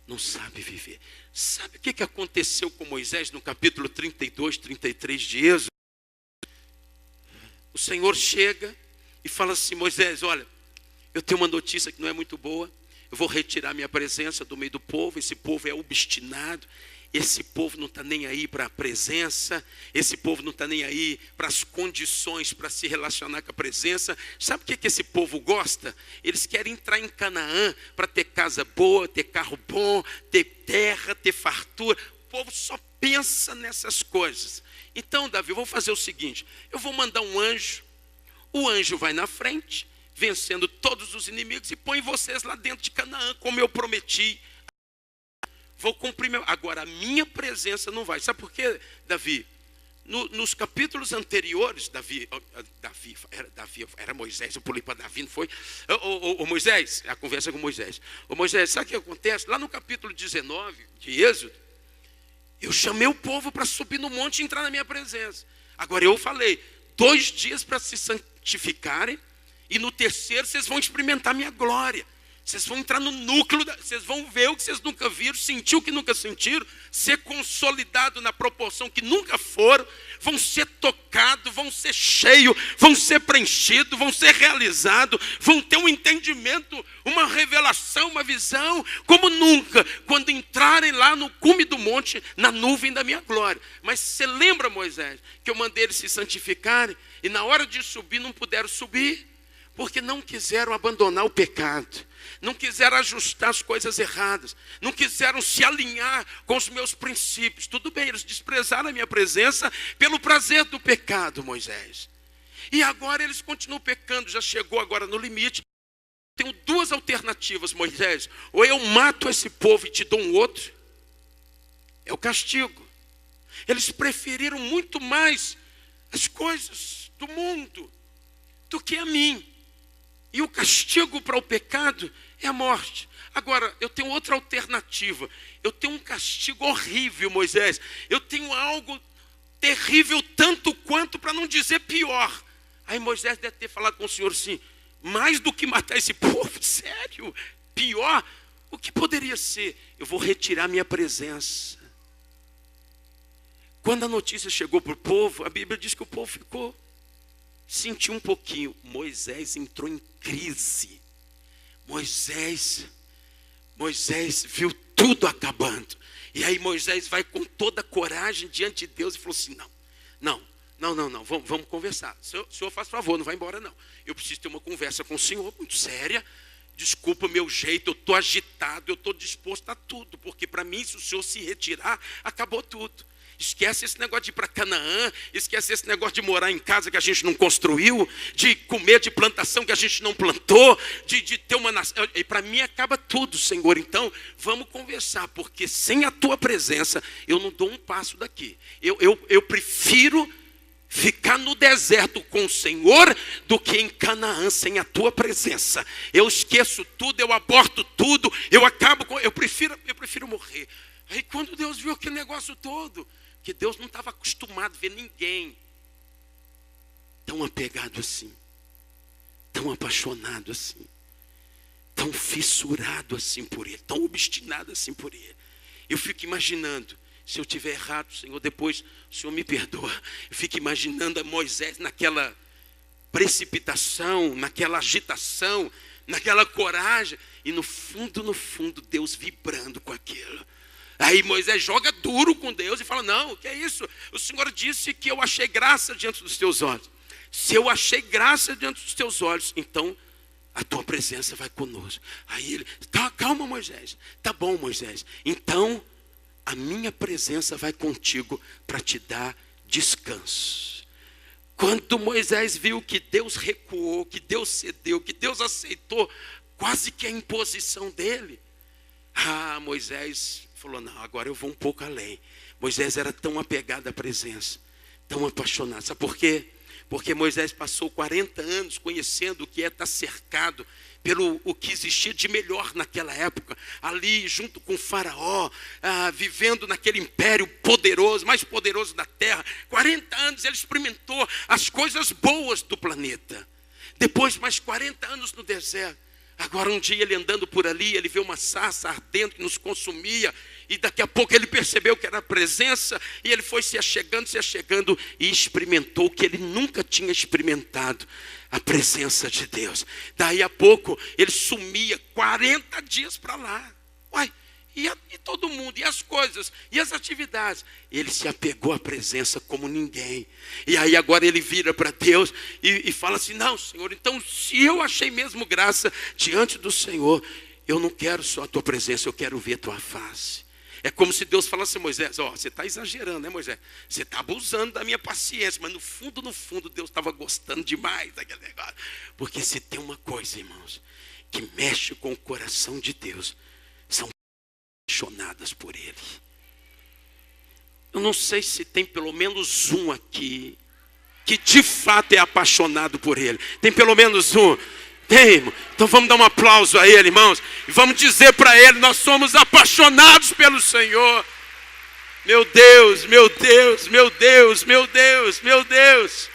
não sabe viver. Sabe o que aconteceu com Moisés no capítulo 32, 33 de Êxodo? O Senhor chega e fala assim: Moisés, olha, eu tenho uma notícia que não é muito boa. Eu vou retirar minha presença do meio do povo. Esse povo é obstinado. esse povo não está nem aí para a presença, esse povo não está nem aí para as condições para se relacionar com a presença. Sabe o que esse povo gosta? Eles querem entrar em Canaã para ter casa boa, ter carro bom, ter terra, ter fartura. O povo só pensa nessas coisas. Então, Davi, eu vou fazer o seguinte, eu vou mandar um anjo, o anjo vai na frente, vencendo todos os inimigos e põe vocês lá dentro de Canaã, como eu prometi. Vou cumprir meu... Agora, a minha presença não vai. Sabe por quê, Davi? Nos capítulos anteriores, era Moisés, eu pulei para Davi, não foi? Moisés, a conversa com Moisés. Moisés, sabe o que acontece? Lá no capítulo 19 de Êxodo, eu chamei o povo para subir no monte e entrar na minha presença. Agora eu falei, 2 dias para se santificarem, e no terceiro vocês vão experimentar minha glória. Vocês vão entrar no núcleo, vocês vão ver o que vocês nunca viram, sentir o que nunca sentiram, ser consolidado na proporção que nunca foram, vão ser tocados, vão ser cheios, vão ser preenchidos, vão ser realizados, vão ter um entendimento, uma revelação, uma visão, como nunca, quando entrarem lá no cume do monte, na nuvem da minha glória. Mas você lembra, Moisés, que eu mandei eles se santificarem, e na hora de subir não puderam subir, porque não quiseram abandonar o pecado, não quiseram ajustar as coisas erradas, não quiseram se alinhar com os meus princípios. Tudo bem, eles desprezaram a minha presença pelo prazer do pecado, Moisés. E agora eles continuam pecando, já chegou agora no limite. Tenho 2 alternativas, Moisés. Ou eu mato esse povo e te dou um outro, é o castigo. Eles preferiram muito mais as coisas do mundo do que a mim. E o castigo para o pecado é a morte. Agora, eu tenho outra alternativa. Eu tenho um castigo horrível, Moisés. Eu tenho algo terrível tanto quanto, para não dizer pior. Aí Moisés deve ter falado com o Senhor assim, mais do que matar esse povo, sério? Pior? O que poderia ser? Eu vou retirar minha presença. Quando a notícia chegou para o povo, a Bíblia diz que o povo sentiu um pouquinho. Moisés entrou em crise. Moisés viu tudo acabando. E aí Moisés vai com toda a coragem diante de Deus e falou assim, não, vamos conversar. O senhor faz favor, não vai embora não. Eu preciso ter uma conversa com o senhor muito séria. Desculpa o meu jeito, eu estou agitado, eu estou disposto a tudo. Porque para mim, se o senhor se retirar, acabou tudo. Esquece esse negócio de ir para Canaã, esquece esse negócio de morar em casa que a gente não construiu, de comer de plantação que a gente não plantou, de ter uma nação. E para mim acaba tudo, Senhor. Então, vamos conversar, porque sem a tua presença, eu não dou um passo daqui. Eu prefiro ficar no deserto com o Senhor do que em Canaã sem a tua presença. Eu esqueço tudo, eu aborto tudo, eu prefiro morrer. Aí quando Deus viu aquele negócio todo, que Deus não estava acostumado a ver ninguém tão apegado assim, tão apaixonado assim, tão fissurado assim por ele, tão obstinado assim por ele. Eu fico imaginando, se eu tiver errado, Senhor, depois o Senhor me perdoa. Eu fico imaginando a Moisés naquela precipitação, naquela agitação, naquela coragem, e no fundo, Deus vibrando com aquilo. Aí Moisés joga duro com Deus e fala, não, o que é isso? O Senhor disse que eu achei graça diante dos teus olhos. Se eu achei graça diante dos teus olhos, então a tua presença vai conosco. Aí ele, calma Moisés, tá bom Moisés. Então a minha presença vai contigo para te dar descanso. Quando Moisés viu que Deus recuou, que Deus cedeu, que Deus aceitou quase que a imposição dele, Moisés falou, não, agora eu vou um pouco além. Moisés era tão apegado à presença, tão apaixonado. Sabe por quê? Porque Moisés passou 40 anos conhecendo o que é estar cercado pelo o que existia de melhor naquela época. Ali junto com o faraó, vivendo naquele império poderoso, mais poderoso da terra. 40 anos ele experimentou as coisas boas do planeta. Depois mais 40 anos no deserto. Agora um dia ele andando por ali, ele vê uma sarça ardendo que nos consumia, e daqui a pouco ele percebeu que era a presença, e ele foi se achegando, e experimentou o que ele nunca tinha experimentado, a presença de Deus. Daí a pouco ele sumia 40 dias para lá. E todo mundo, e as coisas, e as atividades. Ele se apegou à presença como ninguém. E aí agora ele vira para Deus e fala assim: não, Senhor, então se eu achei mesmo graça diante do Senhor, eu não quero só a tua presença, eu quero ver a tua face. É como se Deus falasse: Moisés, você está exagerando, né, Moisés? Você está abusando da minha paciência. Mas no fundo, Deus estava gostando demais daquele negócio. Porque se tem uma coisa, irmãos, que mexe com o coração de Deus, são apaixonadas por Ele. Eu não sei se tem pelo menos um aqui que de fato é apaixonado por Ele. Tem pelo menos um? Tem, irmão. Então vamos dar um aplauso a Ele, irmãos. E vamos dizer para Ele: nós somos apaixonados pelo Senhor. Meu Deus, meu Deus, meu Deus, meu Deus, meu Deus.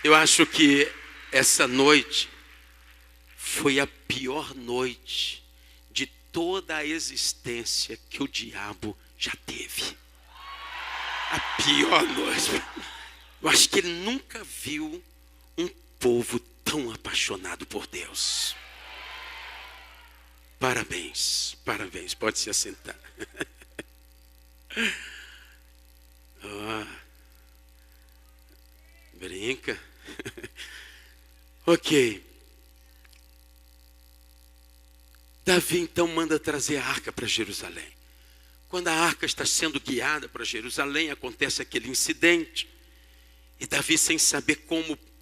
Eu acho que essa noite foi a pior noite de toda a existência que o diabo já teve. A pior noite. Eu acho que ele nunca viu um povo tão apaixonado por Deus. Parabéns, parabéns. Pode se assentar. Brinca. Ok. Davi então manda trazer a arca para Jerusalém. Quando a arca está sendo guiada para Jerusalém, acontece aquele incidente. E Davi, sem saber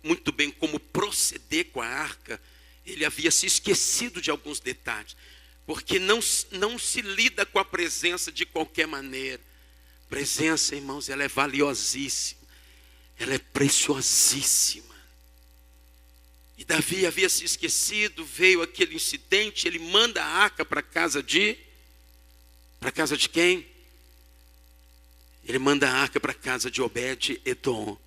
muito bem como proceder com a arca, ele havia se esquecido de alguns detalhes. Porque não se lida com a presença de qualquer maneira. Presença, irmãos, ela é valiosíssima. Ela é preciosíssima. E Davi havia se esquecido, veio aquele incidente, ele manda a arca para a casa de... Para a casa de quem? Ele manda a arca para a casa de Obed-edom,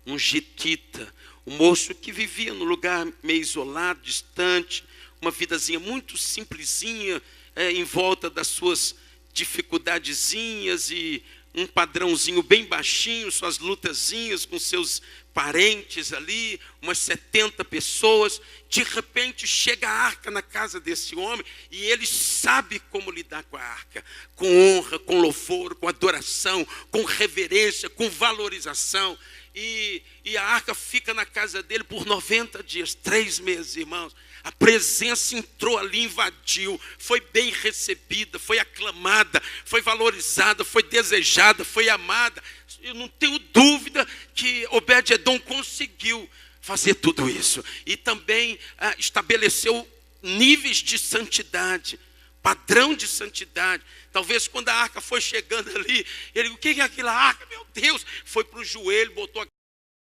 um gitita, um moço que vivia num lugar meio isolado, distante, uma vidazinha muito simplesinha, em volta das suas dificuldadezinhas e um padrãozinho bem baixinho, suas lutazinhas com seus parentes ali, umas 70 pessoas. De repente chega a arca na casa desse homem e ele sabe como lidar com a arca, com honra, com louvor, com adoração, com reverência, com valorização. E a arca fica na casa dele por 90 dias, 3 meses, irmãos. A presença entrou ali, invadiu, foi bem recebida, foi aclamada, foi valorizada, foi desejada, foi amada. Eu não tenho dúvida que Obed-edom conseguiu fazer tudo isso. E também estabeleceu níveis de santidade, padrão de santidade. Talvez quando a arca foi chegando ali, ele, o que é aquela arca? Meu Deus, foi para o joelho, botou a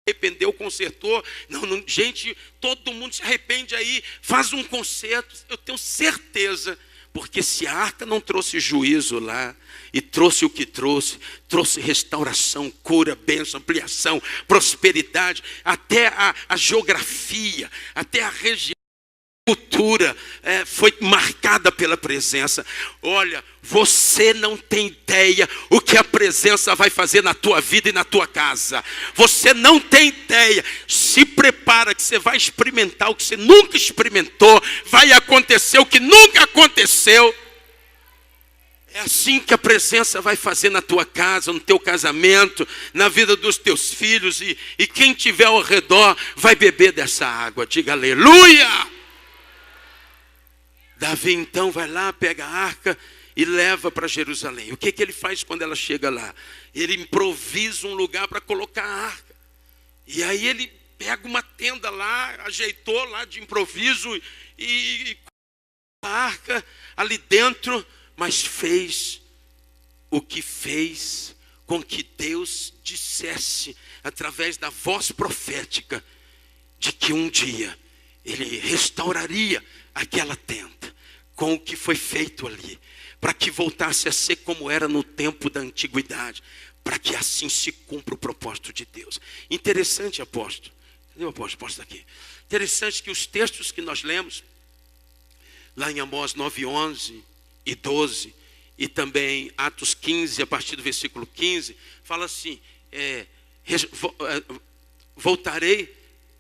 arrependeu, consertou. Não, gente, todo mundo se arrepende aí, faz um conserto. Eu tenho certeza, porque se a arca não trouxe juízo lá, e trouxe o que trouxe restauração, cura, bênção, ampliação, prosperidade, até a geografia, até a região cultura foi marcada pela presença. Olha, você não tem ideia o que a presença vai fazer na tua vida e na tua casa. Você não tem ideia. Se prepara que você vai experimentar o que você nunca experimentou. Vai acontecer o que nunca aconteceu. É assim que a presença vai fazer na tua casa, no teu casamento, na vida dos teus filhos. E quem estiver ao redor vai beber dessa água. Diga aleluia! Davi então vai lá, pega a arca e leva para Jerusalém. O que ele faz quando ela chega lá? Ele improvisa um lugar para colocar a arca. E aí ele pega uma tenda lá, ajeitou lá de improviso e a arca ali dentro, mas fez o que fez com que Deus dissesse através da voz profética de que um dia ele restauraria aquela tenda com o que foi feito ali, para que voltasse a ser como era no tempo da antiguidade, para que assim se cumpra o propósito de Deus. Interessante, apóstolo. Cadê o apóstolo? Apóstolo aqui. Interessante que os textos que nós lemos, lá em Amós 9, 11 e 12, e também Atos 15, a partir do versículo 15, fala assim, voltarei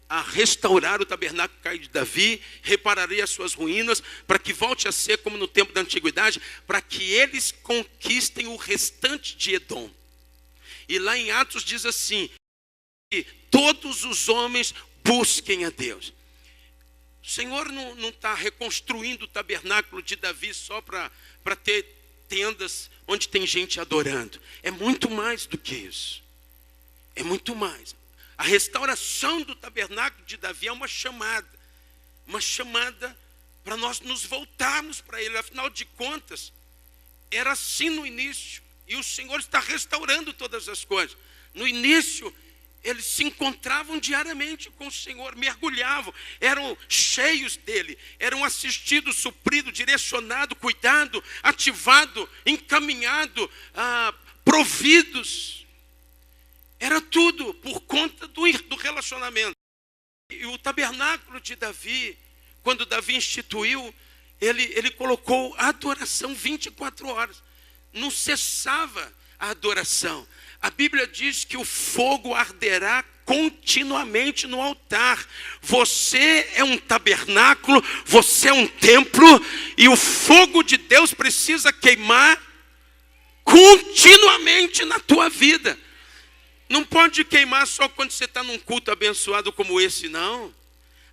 a restaurar o tabernáculo caído de Davi, repararei as suas ruínas, para que volte a ser como no tempo da antiguidade, para que eles conquistem o restante de Edom. E lá em Atos diz assim, que todos os homens busquem a Deus. O Senhor não está reconstruindo o tabernáculo de Davi só para ter tendas onde tem gente adorando. É muito mais do que isso. É muito mais. A restauração do tabernáculo de Davi é uma chamada para nós nos voltarmos para ele. Afinal de contas, era assim no início, e o Senhor está restaurando todas as coisas. No início, eles se encontravam diariamente com o Senhor, mergulhavam, eram cheios dele, eram assistidos, supridos, direcionados, cuidados, ativados, encaminhados, providos. Era tudo por conta do relacionamento. E o tabernáculo de Davi, quando Davi instituiu, ele colocou a adoração 24 horas. Não cessava a adoração. A Bíblia diz que o fogo arderá continuamente no altar. Você é um tabernáculo, você é um templo, e o fogo de Deus precisa queimar continuamente na tua vida. Não pode queimar só quando você está num culto abençoado como esse, não.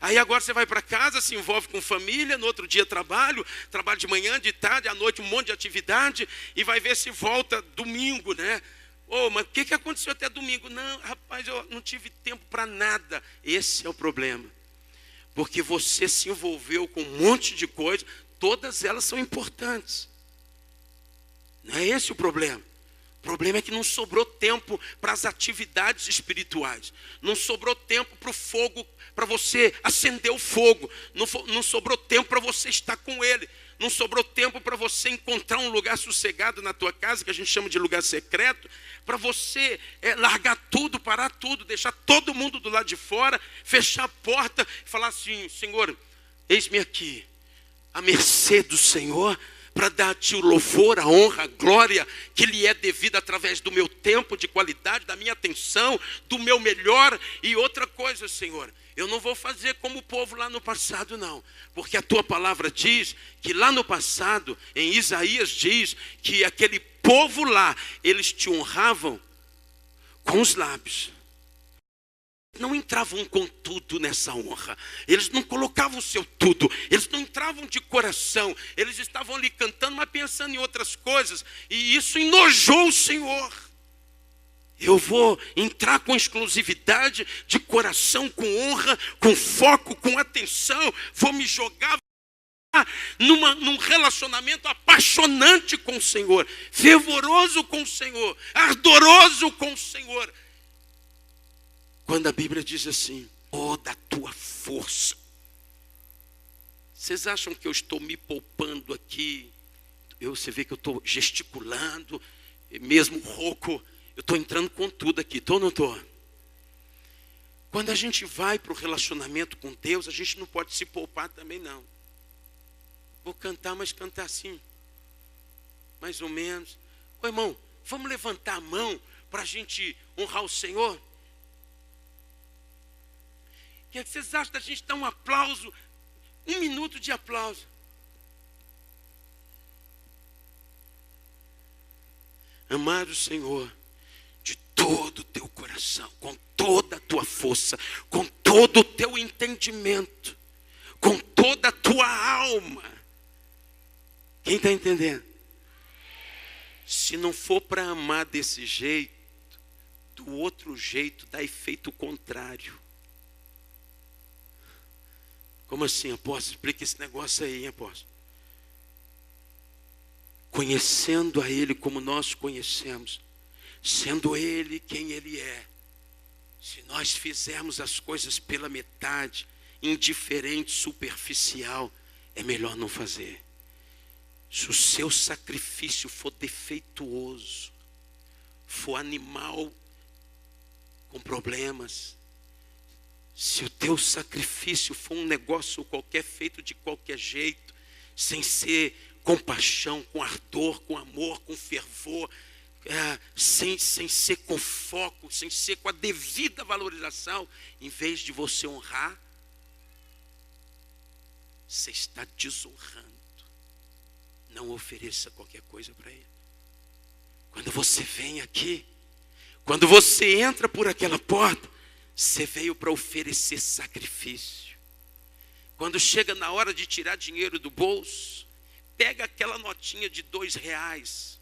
Aí agora você vai para casa, se envolve com família, no outro dia trabalho de manhã, de tarde, à noite, um monte de atividade, e vai ver se volta domingo, né? Mas o que aconteceu até domingo? Não, rapaz, eu não tive tempo para nada. Esse é o problema. Porque você se envolveu com um monte de coisa, todas elas são importantes. Não é esse o problema. O problema é que não sobrou tempo para as atividades espirituais. Não sobrou tempo para o fogo, para você acender o fogo. Não sobrou tempo para você estar com ele. Não sobrou tempo para você encontrar um lugar sossegado na tua casa, que a gente chama de lugar secreto, para você largar tudo, parar tudo, deixar todo mundo do lado de fora, fechar a porta e falar assim, Senhor, eis-me aqui, à mercê do Senhor, para dar-te o louvor, a honra, a glória que lhe é devida através do meu tempo de qualidade, da minha atenção, do meu melhor. E outra coisa, Senhor, eu não vou fazer como o povo lá no passado, não. Porque a tua palavra diz que lá no passado, em Isaías diz que aquele povo lá, eles te honravam com os lábios. Não entravam com tudo nessa honra. Eles não colocavam o seu tudo. Eles não entravam de coração. Eles estavam ali cantando, mas pensando em outras coisas. E isso enojou o Senhor. Eu vou entrar com exclusividade, de coração, com honra, com foco, com atenção. Vou me jogar num relacionamento apaixonante com o Senhor. Fervoroso com o Senhor. Ardoroso com o Senhor. Quando a Bíblia diz assim, da tua força. Vocês acham que eu estou me poupando aqui? Você vê que eu estou gesticulando, mesmo rouco, eu estou entrando com tudo aqui, estou ou não estou? Quando a gente vai para o relacionamento com Deus, a gente não pode se poupar também não. Vou cantar, mas cantar assim, mais ou menos. Ô irmão, vamos levantar a mão para a gente honrar o Senhor? O que é que vocês acham da gente dar um aplauso? 1 minuto de aplauso. Amar o Senhor de todo o teu coração, com toda a tua força, com todo o teu entendimento, com toda a tua alma. Quem está entendendo? Se não for para amar desse jeito, do outro jeito dá efeito contrário. Como assim, apóstolo? Explica esse negócio aí, hein, apóstolo? Conhecendo a Ele como nós conhecemos, sendo Ele quem Ele é, se nós fizermos as coisas pela metade, indiferente, superficial, é melhor não fazer. Se o seu sacrifício for defeituoso, for animal com problemas, se o teu sacrifício for um negócio qualquer, feito de qualquer jeito, sem ser com paixão, com ardor, com amor, com fervor, sem ser com foco, sem ser com a devida valorização, em vez de você honrar, você está desonrando. Não ofereça qualquer coisa para Ele. Quando você vem aqui, quando você entra por aquela porta, você veio para oferecer sacrifício. Quando chega na hora de tirar dinheiro do bolso, pega aquela notinha de R$2,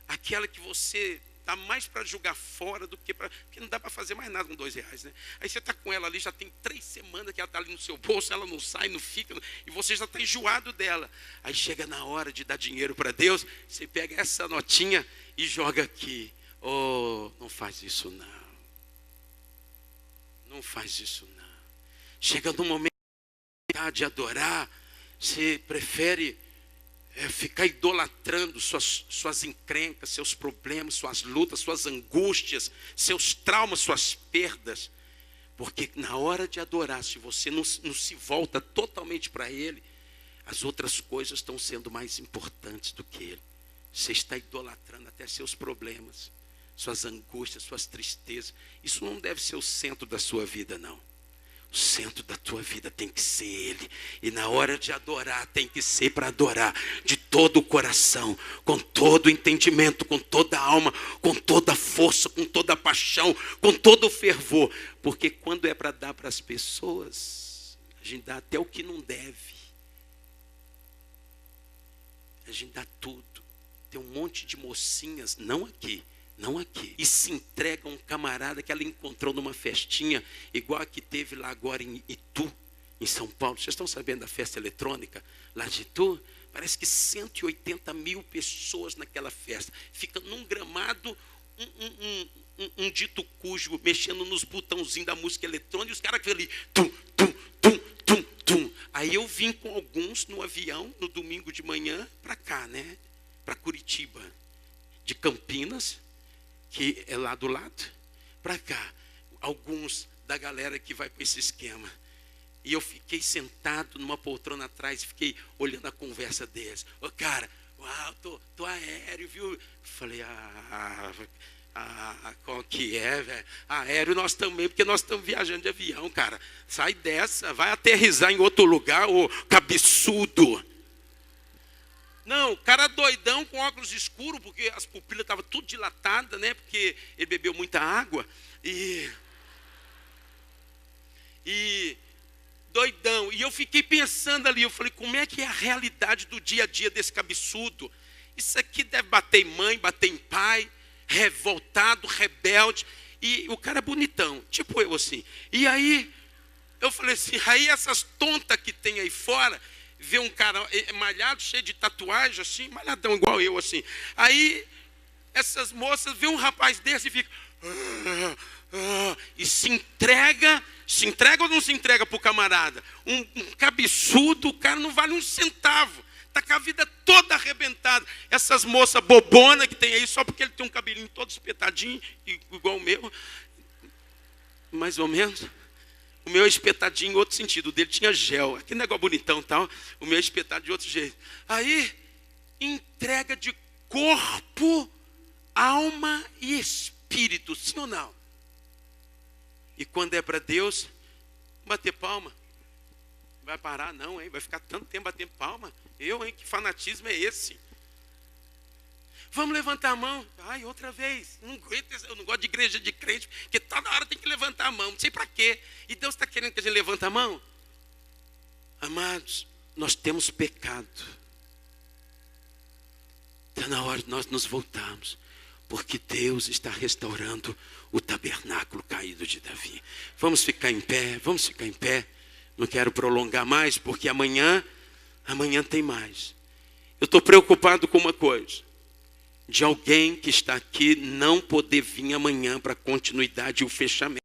aquela que você dá mais para jogar fora do que para... Porque não dá para fazer mais nada com R$2, né? Aí você está com ela ali, já tem 3 semanas que ela está ali no seu bolso, ela não sai, não fica, e você já está enjoado dela. Aí chega na hora de dar dinheiro para Deus, você pega essa notinha e joga aqui. Oh, não faz isso não. Não faz isso não. Chega no momento de adorar, você prefere ficar idolatrando suas encrencas, seus problemas, suas lutas, suas angústias, seus traumas, suas perdas. Porque na hora de adorar, se você não se volta totalmente para Ele, as outras coisas estão sendo mais importantes do que Ele. Você está idolatrando até seus problemas, suas angústias, suas tristezas. Isso não deve ser o centro da sua vida, não. O centro da tua vida tem que ser Ele. E na hora de adorar, tem que ser para adorar de todo o coração, com todo o entendimento, com toda a alma, com toda a força, com toda a paixão, com todo o fervor. Porque quando é para dar para as pessoas, a gente dá até o que não deve. A gente dá tudo. Tem um monte de mocinhas, não aqui, e se entrega a um camarada que ela encontrou numa festinha, igual a que teve lá agora em Itu, em São Paulo. Vocês estão sabendo da festa eletrônica lá de Itu? Parece que 180 mil pessoas naquela festa. Fica num gramado, um dito cujo, mexendo nos botãozinhos da música eletrônica, e os caras ali, tum, tum, tum, tum, tum. Aí eu vim com alguns no avião, no domingo de manhã, para cá, né? Para Curitiba, de Campinas, que é lá do lado, para cá, alguns da galera que vai para esse esquema. E eu fiquei sentado numa poltrona atrás e fiquei olhando a conversa deles. Ô cara, uau, tô aéreo, viu? Falei, qual que é, velho? Aéreo nós também, porque nós estamos viajando de avião, cara. Sai dessa, vai aterrissar em outro lugar, ô cabeçudo. Não, o cara doidão com óculos escuros, porque as pupilas estavam tudo dilatadas, né? Porque ele bebeu muita água. E doidão. E eu fiquei pensando ali, eu falei, como é que é a realidade do dia a dia desse cabeçudo? Isso aqui deve bater em mãe, bater em pai, revoltado, rebelde. E o cara é bonitão, tipo eu assim. E aí, eu falei assim, aí essas tontas que tem aí fora... Vê um cara malhado, cheio de tatuagem, assim, malhadão igual eu, assim. Aí, essas moças vê um rapaz desse e fica... e se entrega ou não se entrega para o camarada? Um cabeçudo, o cara não vale um centavo. Está com a vida toda arrebentada. Essas moças bobonas que tem aí, só porque ele tem um cabelinho todo espetadinho, igual o meu, mais ou menos. O meu é espetadinho em outro sentido. O dele tinha gel. Aquele negócio bonitão e tal. O meu é espetado de outro jeito. Aí, entrega de corpo, alma e espírito. Sim ou não? E quando é para Deus, bater palma. Não vai parar não, hein? Vai ficar tanto tempo batendo palma. Hein? Que fanatismo é esse? Vamos levantar a mão. Ai, outra vez. Eu não gosto de igreja de crente, porque toda hora tem que levantar a mão. Não sei para quê. E Deus está querendo que a gente levante a mão? Amados, nós temos pecado. Está na hora de nós nos voltarmos. Porque Deus está restaurando o tabernáculo caído de Davi. Vamos ficar em pé, vamos ficar em pé. Não quero prolongar mais, porque amanhã tem mais. Eu estou preocupado com uma coisa. De alguém que está aqui não poder vir amanhã para a continuidade e o fechamento.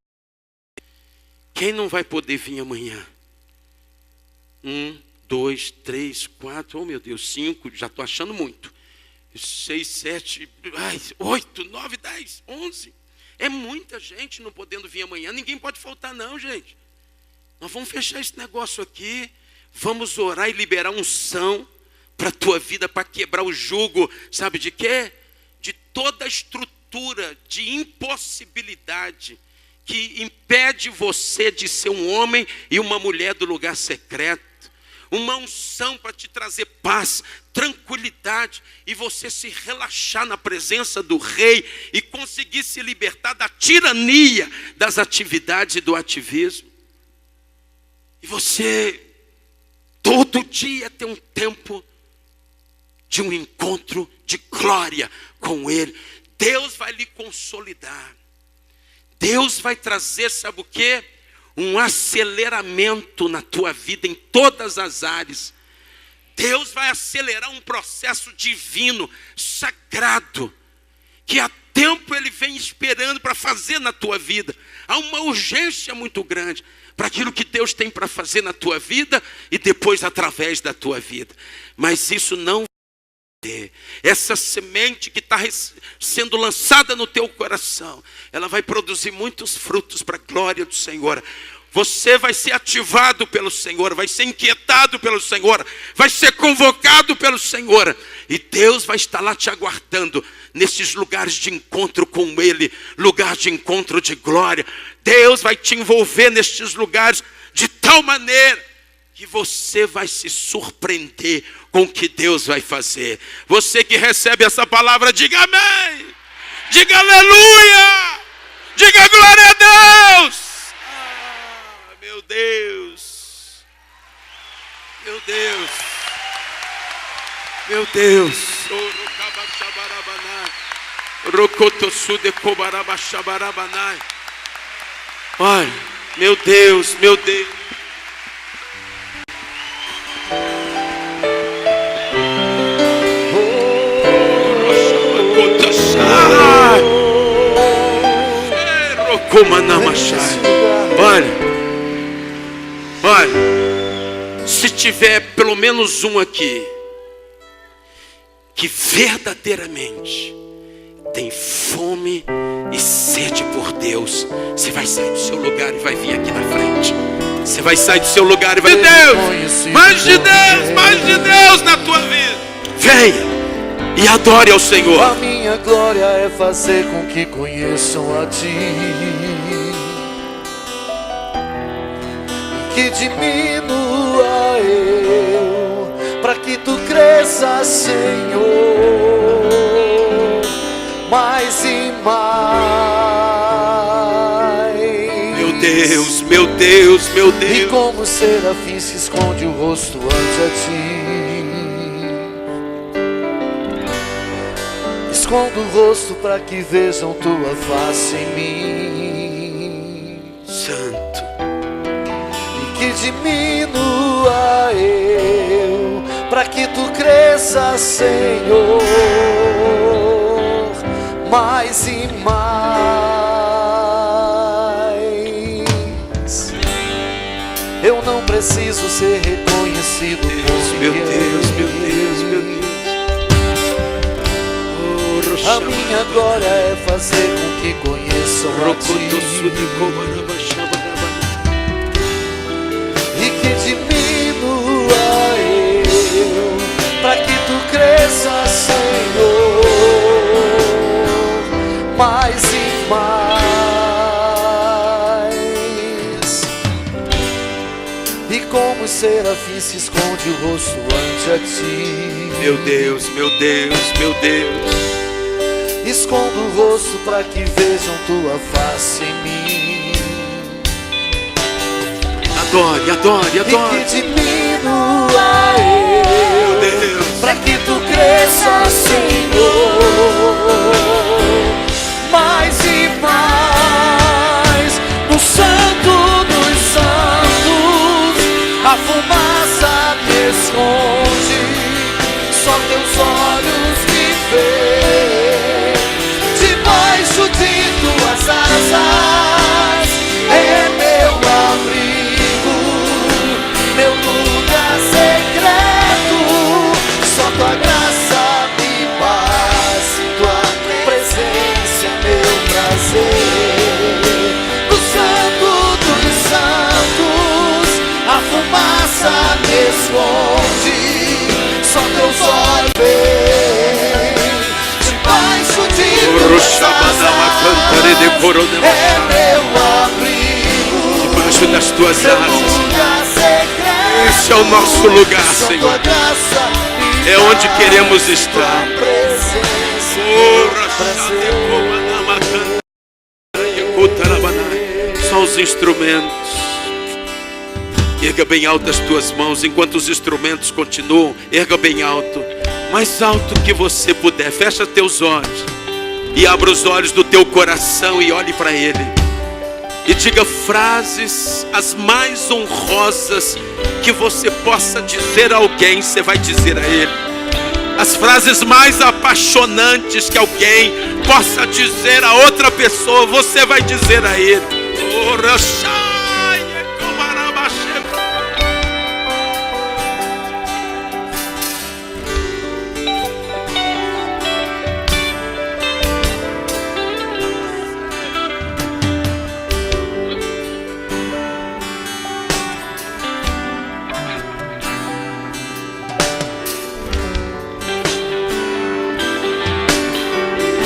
Quem não vai poder vir amanhã? 1, 2, 3, 4, oh meu Deus, 5, já estou achando muito. 6, 7, 8, 9, 10, 11. É muita gente não podendo vir amanhã. Ninguém pode faltar não, gente. Nós vamos fechar esse negócio aqui. Vamos orar e liberar unção para a tua vida, para quebrar o jugo, sabe de quê? De toda a estrutura de impossibilidade que impede você de ser um homem e uma mulher do lugar secreto. Uma unção para te trazer paz, tranquilidade, e você se relaxar na presença do rei e conseguir se libertar da tirania das atividades e do ativismo. E você todo dia tem um tempo de um encontro de glória com Ele. Deus vai lhe consolidar. Deus vai trazer, sabe o quê? Um aceleramento na tua vida em todas as áreas. Deus vai acelerar um processo divino, sagrado, que há tempo Ele vem esperando para fazer na tua vida. Há uma urgência muito grande para aquilo que Deus tem para fazer na tua vida e depois através da tua vida. Mas isso não vai ter. Essa semente que está sendo lançada no teu coração, ela vai produzir muitos frutos para a glória do Senhor. Você vai ser ativado pelo Senhor, vai ser inquietado pelo Senhor, vai ser convocado pelo Senhor. E Deus vai estar lá te aguardando nesses lugares de encontro com Ele, lugar de encontro de glória. Deus vai te envolver nestes lugares de tal maneira que você vai se surpreender com o que Deus vai fazer. Você que recebe essa palavra, diga amém, diga aleluia, diga glória a Deus. Meu Deus, meu Deus, meu Deus. Olha, meu Deus, meu Deus. Olha, se tiver pelo menos um aqui que verdadeiramente tem fome e sede por Deus, você vai sair do seu lugar e vai vir aqui na frente. Você vai sair do seu lugar e vai Deus, mais de Deus, mais de Deus na tua vida. Venha e adore ao Senhor.
A minha glória é fazer com que conheçam a Ti, que diminua eu, para que Tu cresças, Senhor, mais e mais.
Meu Deus, meu Deus, meu Deus.
E como serafim se esconde o rosto ante a Ti, escondo o rosto para que vejam Tua face em mim,
Santo.
que diminua eu, para que Tu cresças, Senhor, mais e mais. Eu não preciso ser reconhecido por
Meu
ninguém.
Deus, meu Deus, meu Deus.
A minha glória é fazer com que conheçam a Ti, diminua eu, para que tu cresças, Senhor, mais e mais. E como os serafins se esconde o rosto ante a ti.
Meu Deus, meu Deus, meu Deus.
Escondo o rosto para que vejam tua face em mim.
Adore, adore, adore.
E que diminua eu,
Meu Deus,
para que tu cresças, Senhor, mais e mais. No santo dos santos a fumaça me esconde, só teus olhos me veem. Debaixo de tuas asas é meu abrigo, meu lugar secreto. Só tua graça me basta, tua presença é meu prazer. No santo dos santos a fumaça me esconde, só teus olhos veem. Debaixo de tuas asas é meu abrigo,
debaixo das tuas
meu
asas.
lugar secreto.
Esse é o nosso lugar,
Só
Senhor.
tua graça me
É onde
basta,
queremos estar.
tua presença é meu prazer.
Só os instrumentos. Erga bem alto as tuas mãos. Enquanto os instrumentos continuam, erga bem alto, mais alto que você puder. Fecha teus olhos e abra os olhos do teu coração e olhe para Ele. E diga frases as mais honrosas que você possa dizer a alguém. Você vai dizer a Ele. As frases mais apaixonantes que alguém possa dizer a outra pessoa, você vai dizer a Ele.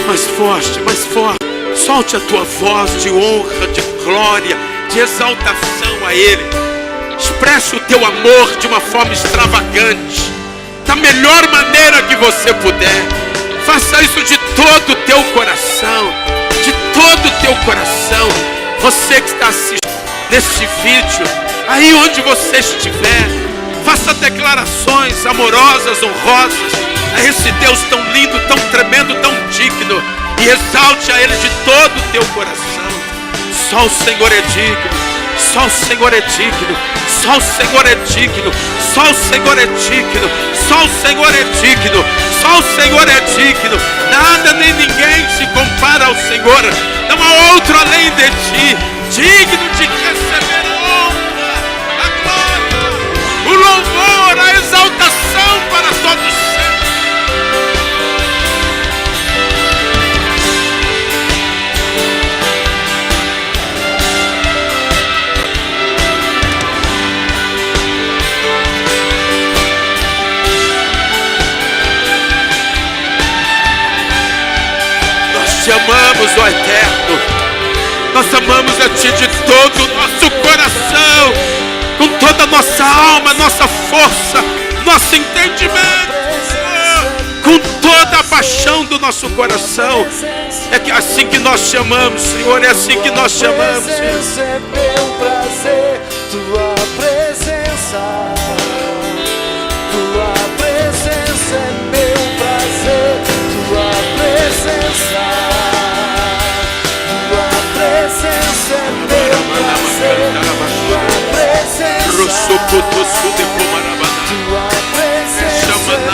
Mais forte, mais forte. Solte a tua voz de honra, de glória, de exaltação a Ele. Expresse o teu amor de uma forma extravagante, da melhor maneira que você puder. Faça isso de todo o teu coração, de todo o teu coração. Você que está assistindo nesse vídeo, aí onde você estiver, faça declarações amorosas, honrosas a esse Deus tão lindo, tão tremendo, tão digno, e exalte a Ele de todo o teu coração. Só o Senhor é digno, só o Senhor é digno, só o Senhor é digno, só o Senhor é digno, só o Senhor é digno, só o Senhor é digno. Nada nem ninguém se compara ao Senhor, não há outro além de ti, digno de receber a honra, a glória, o louvor, a exaltação para todos sempre. Te amamos, ó Eterno. Nós amamos a Ti de todo o nosso coração, com toda a nossa alma, nossa força, nosso entendimento, com toda a paixão do nosso coração. É que assim que nós chamamos, Senhor, é assim que nós chamamos, Senhor.
É meu prazer, tua presença. Tua presença é meu prazer, tua presença. Tua presença é meu prazer, tua presença. Tua presença é meu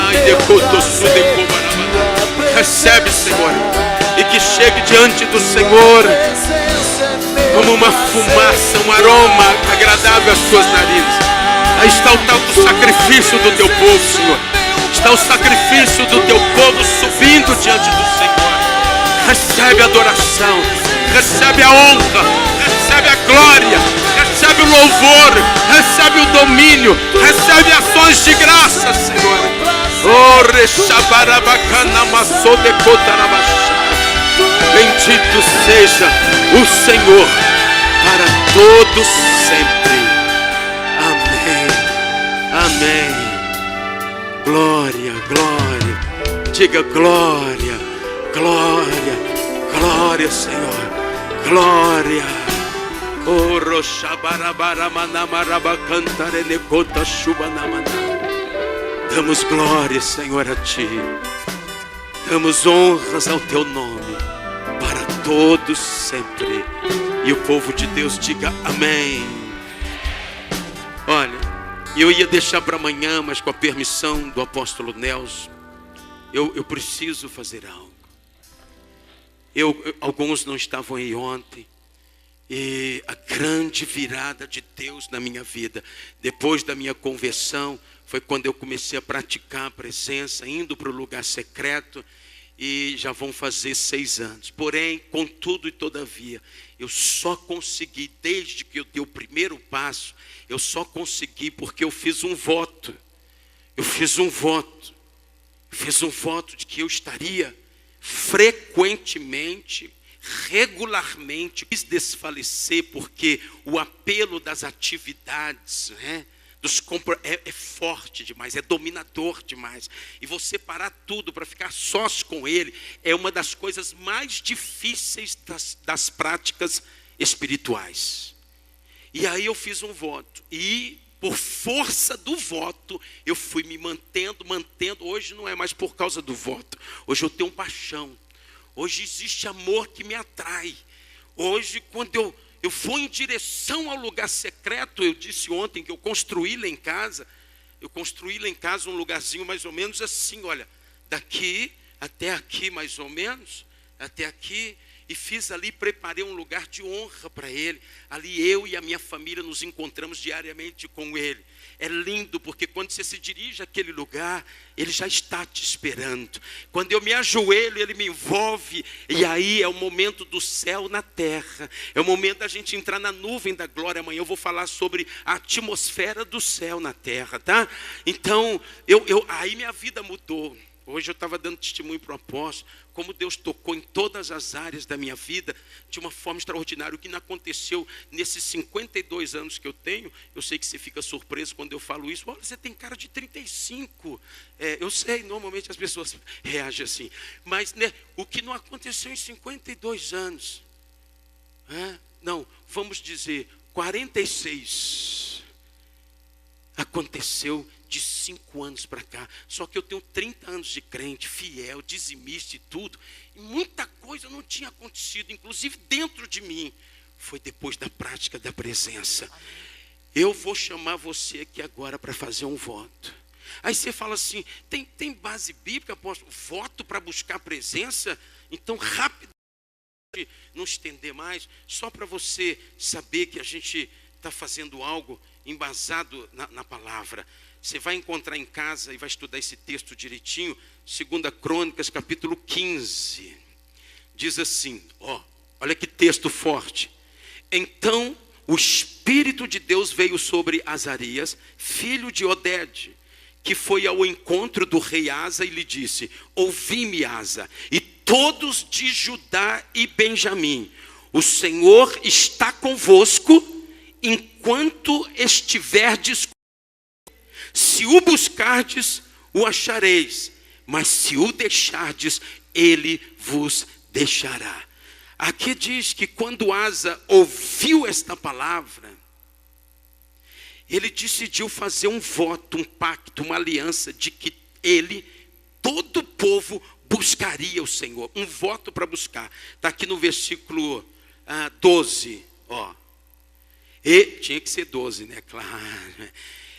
prazer.
Recebe, Senhor, e que chegue diante do Senhor como uma fumaça, um aroma agradável às tuas narinas. Aí está o tal do sacrifício do teu povo, Senhor. Está o sacrifício do teu povo subindo diante do Senhor. Recebe a adoração, recebe a honra, recebe a glória, recebe recebe o louvor, recebe o domínio, recebe ações de graça, Senhor. Bendito seja o Senhor para todos sempre. Amém. Amém. Glória, glória. Diga glória, glória, glória, Senhor. Glória. Damos glória, Senhor, a Ti. Damos honras ao Teu nome para todos sempre. E o povo de Deus diga amém. Olha, eu ia deixar para amanhã, mas com a permissão do apóstolo Nelson, eu preciso fazer algo. Alguns não estavam aí ontem. E a grande virada de Deus na minha vida, depois da minha conversão, foi quando eu comecei a praticar a presença, indo para o lugar secreto. E já vão fazer 6 anos. Porém, contudo e todavia, eu só consegui, desde que eu dei o primeiro passo, eu só consegui porque eu fiz um voto. Eu fiz um voto de que eu estaria frequentemente, regularmente, quis desfalecer, porque o apelo das atividades, é forte demais, é dominador demais. E você parar tudo para ficar sós com ele é uma das coisas mais difíceis das práticas espirituais. E aí eu fiz um voto. E por força do voto, eu fui me mantendo. Hoje não é mais por causa do voto. Hoje eu tenho paixão. Hoje existe amor que me atrai. Hoje, quando eu vou em direção ao lugar secreto, eu disse ontem que eu construí lá em casa um lugarzinho mais ou menos assim, olha, daqui até aqui mais ou menos, até aqui, e fiz ali, preparei um lugar de honra para ele. Ali eu e a minha família nos encontramos diariamente com ele. É lindo, porque quando você se dirige àquele lugar, ele já está te esperando. Quando eu me ajoelho, ele me envolve. E aí é o momento do céu na terra. É o momento da gente entrar na nuvem da glória. Amanhã eu vou falar sobre a atmosfera do céu na terra, tá? Então, aí minha vida mudou. Hoje eu estava dando testemunho para o apóstolo, como Deus tocou em todas as áreas da minha vida, de uma forma extraordinária. O que não aconteceu nesses 52 anos que eu tenho, eu sei que você fica surpreso quando eu falo isso. Olha, você tem cara de 35. Eu sei, normalmente as pessoas reagem assim. Mas o que não aconteceu em 52 anos, não, vamos dizer, 46, aconteceu de 5 anos para cá. Só que eu tenho 30 anos de crente, fiel, dizimista e tudo. E muita coisa não tinha acontecido, inclusive dentro de mim. Foi depois da prática da presença. Eu vou chamar você aqui agora para fazer um voto. Aí você fala assim, tem base bíblica, apóstolo? Voto para buscar a presença? Então, rápido, não estender mais, só para você saber que a gente está fazendo algo embasado na palavra. Você vai encontrar em casa e vai estudar esse texto direitinho. 2 Crônicas, capítulo 15. Diz assim, olha que texto forte. Então o Espírito de Deus veio sobre Azarias, filho de Oded, que foi ao encontro do rei Asa e lhe disse, ouvi-me, Asa, e todos de Judá e Benjamim, o Senhor está convosco enquanto estiverdes. Se o buscardes, o achareis, mas se o deixardes, ele vos deixará. Aqui diz que quando Asa ouviu esta palavra, ele decidiu fazer um voto, um pacto, uma aliança de que ele, todo o povo, buscaria o Senhor. Um voto para buscar. Está aqui no versículo 12. E tinha que ser 12, né? Claro.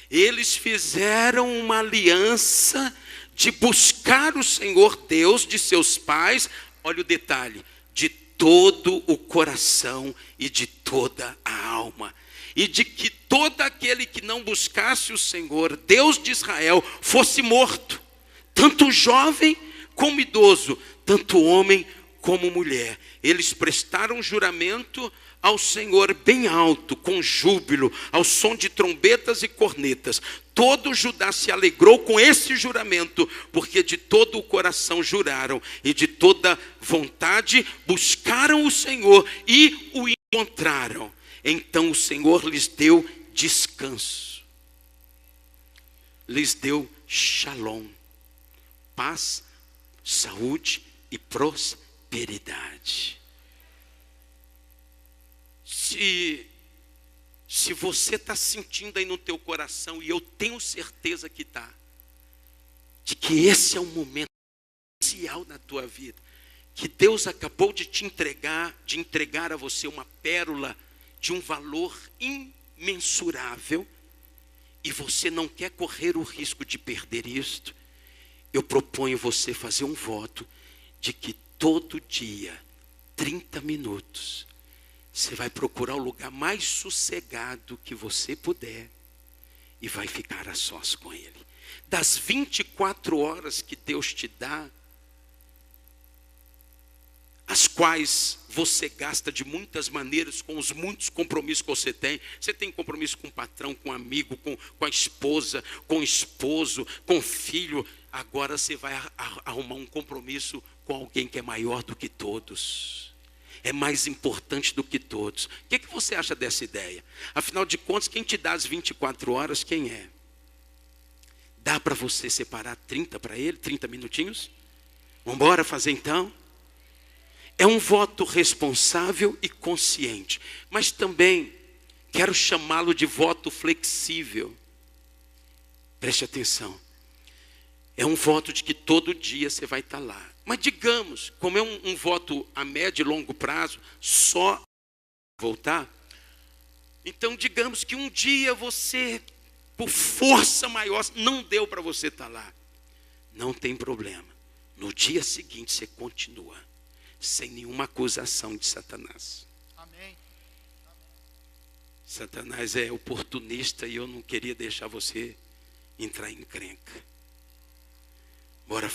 Eles fizeram uma aliança de buscar o Senhor Deus de seus pais, olha o detalhe, de todo o coração e de toda a alma. E de que todo aquele que não buscasse o Senhor, Deus de Israel, fosse morto. Tanto jovem como idoso, tanto homem como mulher. Eles prestaram juramento ao Senhor bem alto, com júbilo, ao som de trombetas e cornetas. Todo Judá se alegrou com esse juramento, porque de todo o coração juraram e de toda vontade buscaram o Senhor e o encontraram. Então o Senhor lhes deu descanso, lhes deu shalom, paz, saúde e prosperidade. Se você está sentindo aí no teu coração, e eu tenho certeza que está, de que esse é um momento especial na tua vida, que Deus acabou de te entregar a você uma pérola de um valor imensurável, e você não quer correr o risco de perder isto, eu proponho você fazer um voto de que todo dia, 30 minutos, você vai procurar o lugar mais sossegado que você puder e vai ficar a sós com Ele. Das 24 horas que Deus te dá, as quais você gasta de muitas maneiras com os muitos compromissos que você tem. Você tem compromisso com o patrão, com o amigo, com a esposa, com o esposo, com o filho. Agora você vai arrumar um compromisso com alguém que é maior do que todos. É mais importante do que todos. O que você acha dessa ideia? Afinal de contas, quem te dá as 24 horas, quem é? Dá para você separar 30 para ele, 30 minutinhos? Vamos embora fazer então? É um voto responsável e consciente, mas também quero chamá-lo de voto flexível. Preste atenção. É um voto de que todo dia você vai estar lá. Mas digamos, como é um voto a médio e longo prazo, só voltar. Então digamos que um dia você, por força maior, não deu para você estar lá. Não tem problema. No dia seguinte você continua, sem nenhuma acusação de Satanás.
Amém.
Satanás é oportunista e eu não queria deixar você entrar em encrenca. Bora.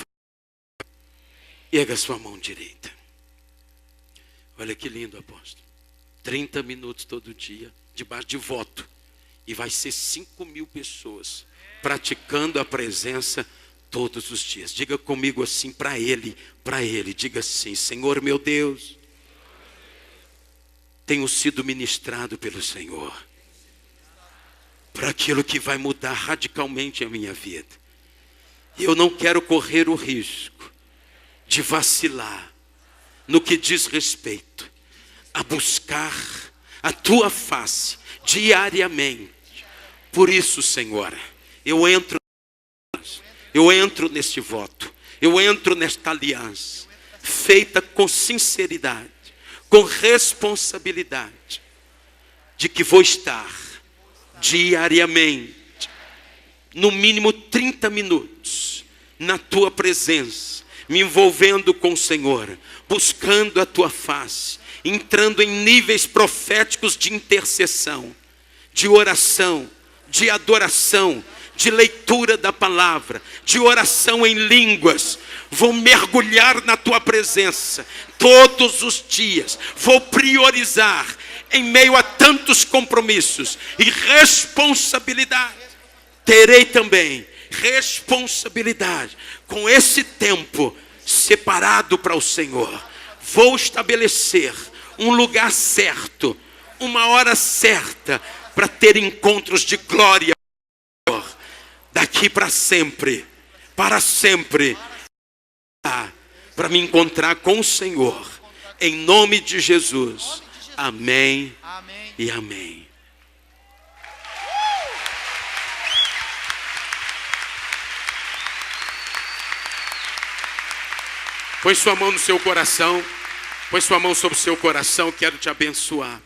Erga sua mão direita. Olha que lindo, apóstolo. 30 minutos todo dia, debaixo de voto. E vai ser 5.000 pessoas praticando a presença todos os dias. Diga comigo assim para ele. Diga assim: Senhor meu Deus, tenho sido ministrado pelo Senhor para aquilo que vai mudar radicalmente a minha vida. E eu não quero correr o risco de vacilar no que diz respeito a buscar a tua face diariamente. Por isso, Senhor, eu entro neste voto, eu entro nesta aliança, feita com sinceridade, com responsabilidade, de que vou estar diariamente, no mínimo 30 minutos, na tua presença, me envolvendo com o Senhor, buscando a tua face, entrando em níveis proféticos de intercessão, de oração, de adoração, de leitura da palavra, de oração em línguas. Vou mergulhar na tua presença todos os dias, vou priorizar em meio a tantos compromissos e responsabilidade. Terei também responsabilidade com esse tempo separado para o Senhor. Vou estabelecer um lugar certo, uma hora certa, para ter encontros de glória daqui para sempre, para me encontrar com o Senhor, em nome de Jesus. Amém, amém e amém. Põe sua mão no seu coração, põe sua mão sobre o seu coração, quero te abençoar.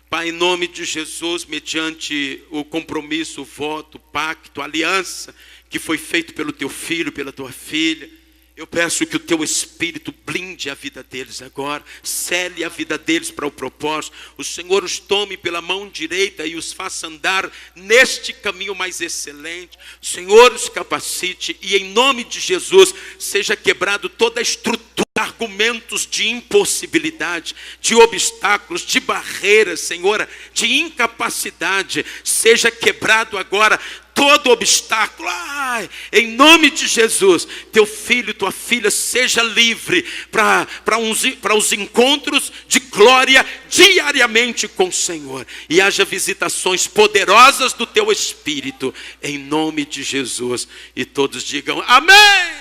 Pai, em nome de Jesus, mediante o compromisso, o voto, o pacto, a aliança que foi feito pelo teu filho, pela tua filha, eu peço que o teu Espírito blinde a vida deles agora, cele a vida deles para o propósito. O Senhor os tome pela mão direita e os faça andar neste caminho mais excelente. O Senhor os capacite e em nome de Jesus seja quebrado toda a estrutura argumentos de impossibilidade, de obstáculos, de barreiras, Senhor, de incapacidade, seja quebrado agora. Todo obstáculo, em nome de Jesus, teu filho, tua filha, seja livre para os encontros de glória diariamente com o Senhor. E haja visitações poderosas do teu Espírito, em nome de Jesus. E todos digam amém.